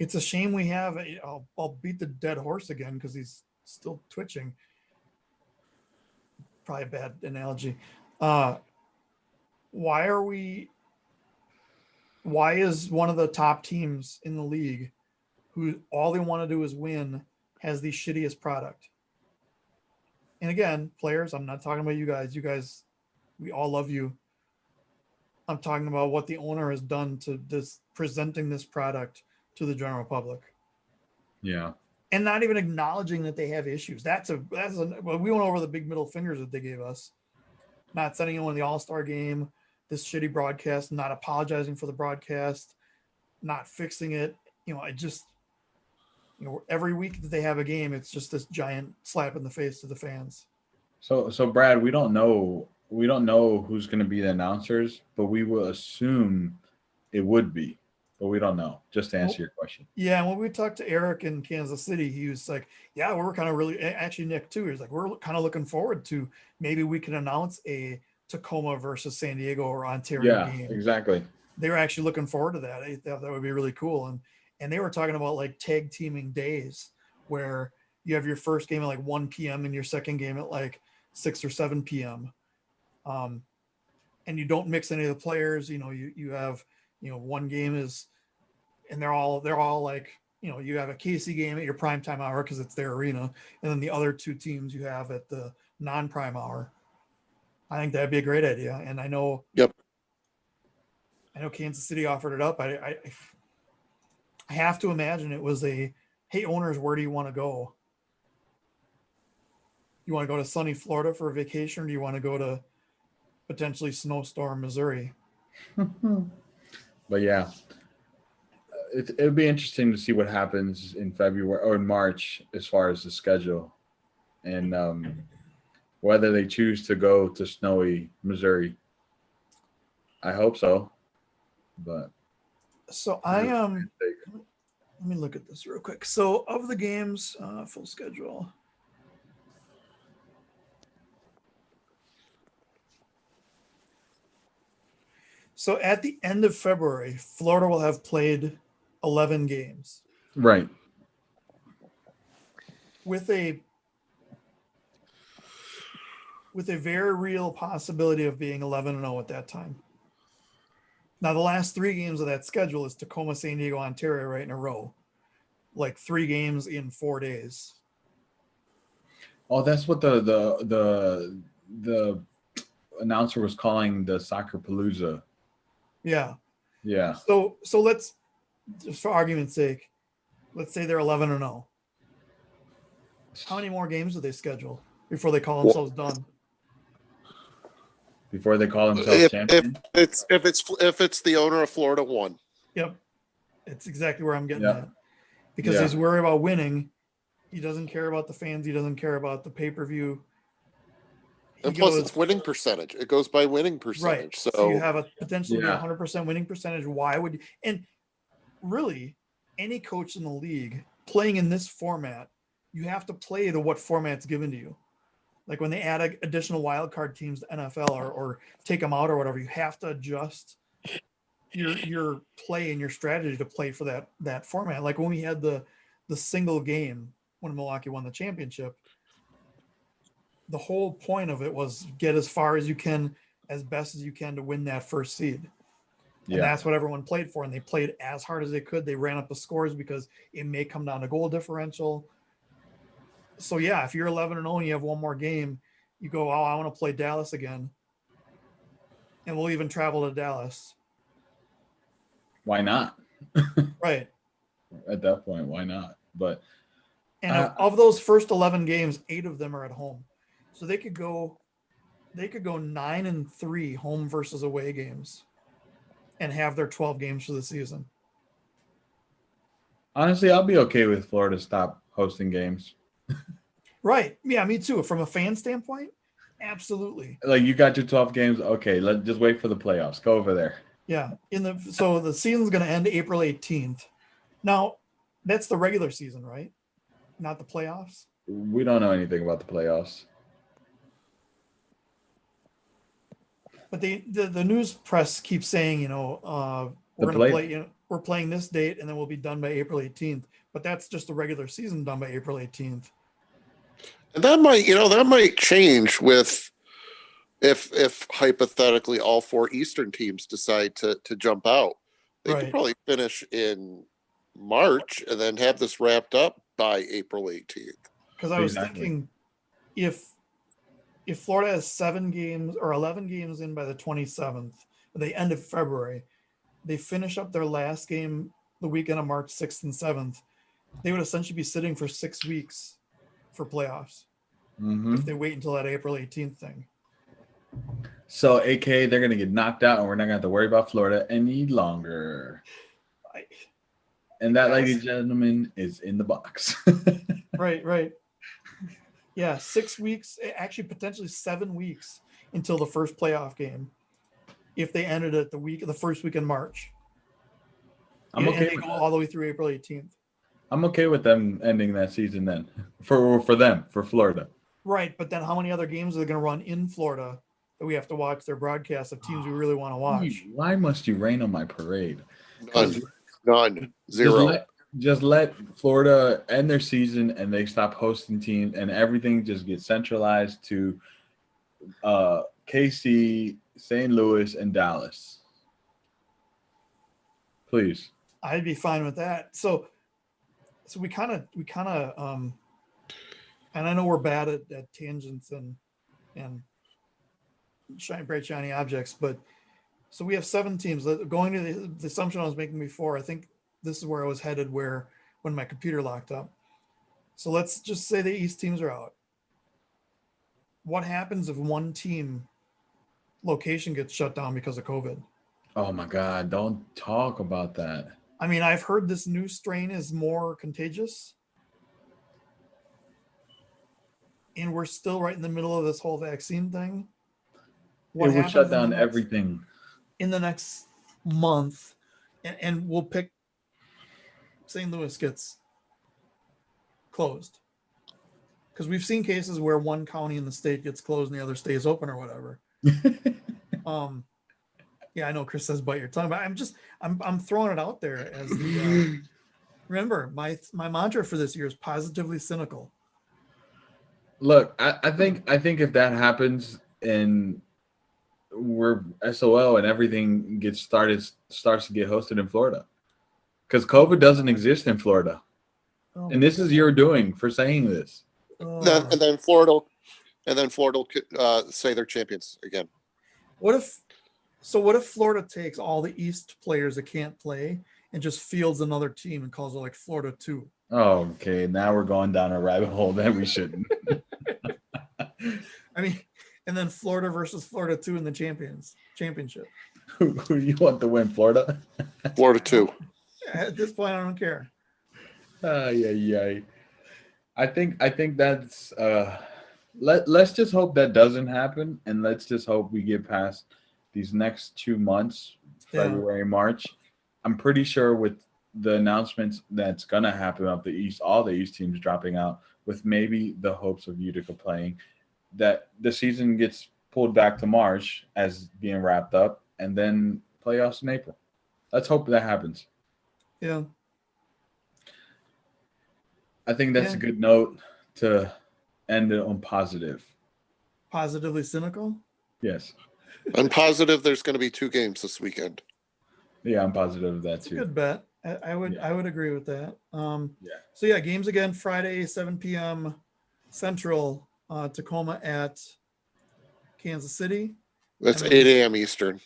It's a shame we have. I'll beat the dead horse again because he's still twitching. Probably a bad analogy. Why is one of the top teams in the league who all they want to do is win has the shittiest product? And again, players, I'm not talking about you guys. You guys, we all love you. I'm talking about what the owner has done to this, presenting this product to the general public. Yeah. And not even acknowledging that they have issues. Well, we went over the big middle fingers that they gave us. Not sending anyone the All-Star game, this shitty broadcast, not apologizing for the broadcast, not fixing it. Every week that they have a game, it's just this giant slap in the face to the fans. So Brad, we don't know who's going to be the announcers, but we will assume it would be, but we don't know. Just to answer your question. Yeah, when we talked to Eric in Kansas City, he was like, "Yeah, we're kind of really actually Nick too." He's like, "We're kind of looking forward to maybe we can announce a Tacoma versus San Diego or Ontario game." Yeah, exactly. They were actually looking forward to that. I thought that would be really cool, and they were talking about like tag teaming days where you have your first game at like 1 p.m. and your second game at like 6 or 7 p.m. And you don't mix any of the players. You have one game is. And they're all like, you have a KC game at your primetime hour because it's their arena. And then the other two teams you have at the non-prime hour. I think that'd be a great idea. And I know Kansas City offered it up. I have to imagine it was hey, owners, where do you want to go? You want to go to sunny Florida for a vacation, or do you want to go to potentially snowstorm Missouri? But yeah. It'll be interesting to see what happens in February or in March as far as the schedule and whether they choose to go to snowy Missouri. I hope so, but so I am. Let me look at this real quick. So of the games, full schedule. So at the end of February, Florida will have played 11 games. Right. With a very real possibility of being 11-0 at that time. Now, the last 3 games of that schedule is Tacoma, San Diego, Ontario right in a row. Like 3 games in 4 days. Oh, that's what the announcer was calling the Soccer Palooza. Yeah. Yeah. So let's, just for argument's sake, let's say they're 11-0. How many more games do they schedule before they call themselves done? Before they call themselves champion? If it's the owner of Florida 1. Yep. It's exactly where I'm getting at. Because he's worried about winning. He doesn't care about the fans. He doesn't care about the pay-per-view. And plus, it's winning percentage. It goes by winning percentage. Right. So you have a potentially 100% winning percentage. Why would you? And really, any coach in the league playing in this format, you have to play to what format's given to you. Like when they add additional wild card teams to NFL or take them out or whatever, you have to adjust your play and your strategy to play for that format. Like when we had the single game when Milwaukee won the championship, the whole point of it was get as far as you can, as best as you can to win that first seed. And that's what everyone played for. And they played as hard as they could. They ran up the scores because it may come down to goal differential. So yeah, if you're 11-0 and you have one more game, you go, oh, I want to play Dallas again. And we'll even travel to Dallas. Why not? Right. At that point, why not? But and of those first 11 games, 8 of them are at home. So they could go 9-3 home versus away games and have their 12 games for the season. Honestly, I'll be okay with Florida stop hosting games. Right. Yeah, me too. From a fan standpoint, absolutely. Like you got your 12 games. Okay, let's just wait for the playoffs. Go over there. Yeah. So the season's going to end April 18th. Now, that's the regular season, right? Not the playoffs? We don't know anything about the playoffs. But the news press keeps saying, we're playing this date and then we'll be done by April 18th. But that's just the regular season done by April 18th. And that might change with if hypothetically all 4 Eastern teams decide to jump out. They could probably finish in March and then have this wrapped up by April 18th. Because I was thinking if Florida has 7 games or 11 games in by the 27th, the end of February, they finish up their last game the weekend of March 6th and 7th, they would essentially be sitting for 6 weeks for playoffs if they wait until that April 18th thing. So, AKA, they're going to get knocked out and we're not going to have to worry about Florida any longer. And that, ladies and gentlemen, is in the box. Right. Yeah, 6 weeks, actually potentially 7 weeks until the first playoff game. If they ended it the first week in March. I'm okay and they go all the way through April 18th. I'm okay with them ending that season then. For Florida. Right, but then how many other games are they going to run in Florida that we have to watch their broadcast of teams we really want to watch? Why must you rain on my parade? None. Zero. Just let Florida end their season and they stop hosting teams and everything just gets centralized to KC, St. Louis, and Dallas. Please. I'd be fine with that. So we kind of and I know we're bad at tangents and bright shiny objects, but so we have 7 teams going to the assumption I was making before. I think this is where I was headed when my computer locked up. So let's just say the East teams are out. What happens if one team location gets shut down because of COVID? Oh my God, don't talk about that. I mean, I've heard this new strain is more contagious. And we're still right in the middle of this whole vaccine thing. It would shut down everything in the next month. And we'll pick St. Louis gets closed. Because we've seen cases where one county in the state gets closed and the other stays open or whatever. Yeah, I know Chris says bite your tongue, but I'm throwing it out there as the remember my mantra for this year is positively cynical. Look, I think if that happens and we're SOL and everything starts to get hosted in Florida, because COVID doesn't exist in Florida, and this is your doing for saying this. And then Florida could say they're champions again. What if Florida takes all the East players that can't play and just fields another team and calls it like Florida 2? Oh, okay. Now we're going down a rabbit hole that we shouldn't. I mean, and then Florida versus Florida 2 in the championship. Who do you want to win, Florida? Florida 2. At this point, I don't care. Yeah. I think that's let's just hope that doesn't happen, and let's just hope we get past these next 2 months, February, March. I'm pretty sure with the announcements that's gonna happen of all the East teams dropping out, with maybe the hopes of Utica playing, that the season gets pulled back to March as being wrapped up, and then playoffs in April. Let's hope that happens. Yeah. I think that's Yeah. a good note to end it on positive. Positively cynical. Yes. I'm positive there's going to be 2 games this weekend. Yeah, I'm positive of that That's a too. good bet. I would Yeah. I would agree with that. Yeah. So yeah, games again Friday, 7 p.m. Central, Tacoma at Kansas City. That's And then- 8 a.m. Eastern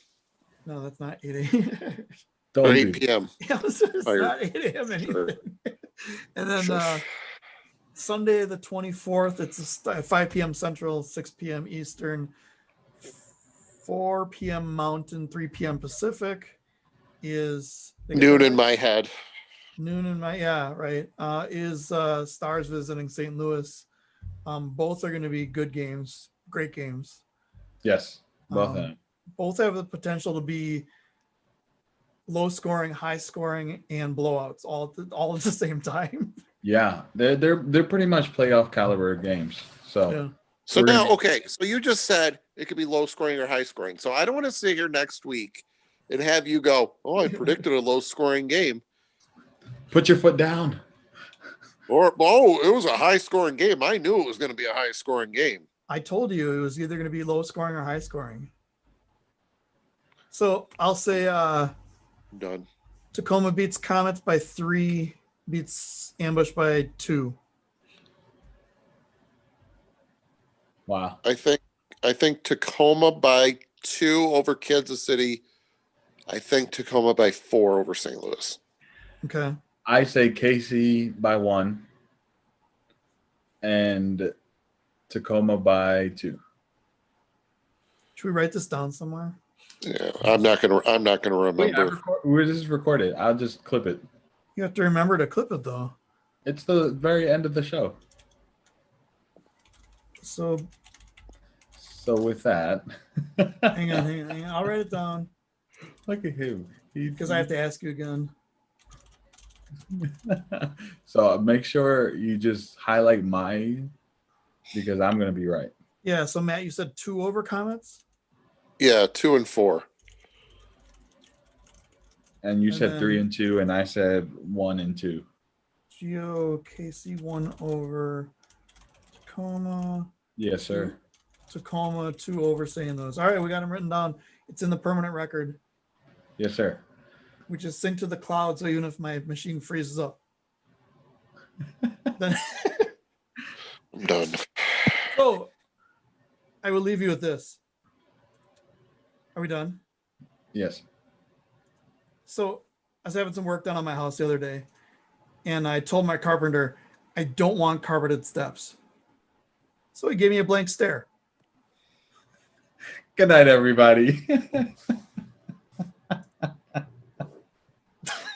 No, that's not 8 a.m. or Don't 8 be. p.m. Yeah, it's Fire. not 8 a.m. anything. And then Shush. Sunday the 24th, it's 5 p.m. Central, 6 p.m. Eastern, 4 p.m. Mountain, 3 p.m. Pacific is they get Noon that in right? my head. Noon in my right. Is Stars visiting St. Louis. Both are going to be good games, great games. Yes. Both of Um, them. Both have the potential to be low scoring, high scoring, and blowouts all at the same time. Yeah. They're pretty much playoff caliber games. So Yeah. So We're now, gonna- okay, so you just said it could be low scoring or high scoring. So I don't want to sit here next week and have you go, oh, I predicted a low scoring game. put your foot down. Or, oh, it was a high scoring game. I knew it was going to be a high scoring game. I told you it was either going to be low scoring or high scoring. So I'll say I'm done. Tacoma beats Comets by 3, beats Ambush by 2. Wow. I think Tacoma by 2 over Kansas City. I think Tacoma by 4 over St. Louis. Okay. I say KC by 1 and Tacoma by 2. Should we write this down somewhere? Yeah, I'm not gonna Wait, remember. this is recorded. I'll just clip it. You have to remember to clip it though. It's the very end of the show. So So with that, hang on. I'll write it down Look at him. because I have to ask you again. So make sure you just highlight mine because I'm gonna be right. Yeah. So Matt, you said 2 over Comets. Yeah, 2 and 4. And you And said then- 3 and 2, and I said 1 and 2. Geo KC 1 over Tacoma. Yes, sir. Tacoma 2 over St. Louis. All right, we got them written down. It's in the permanent record. Yes, sir. We just sync to the cloud, so even if my machine freezes up, then I'm done. so I will leave you with this. Are we done? Yes. So I was having some work done on my house the other day, and I told my carpenter I don't want carpeted steps. So he gave me a blank stare. Good night, everybody.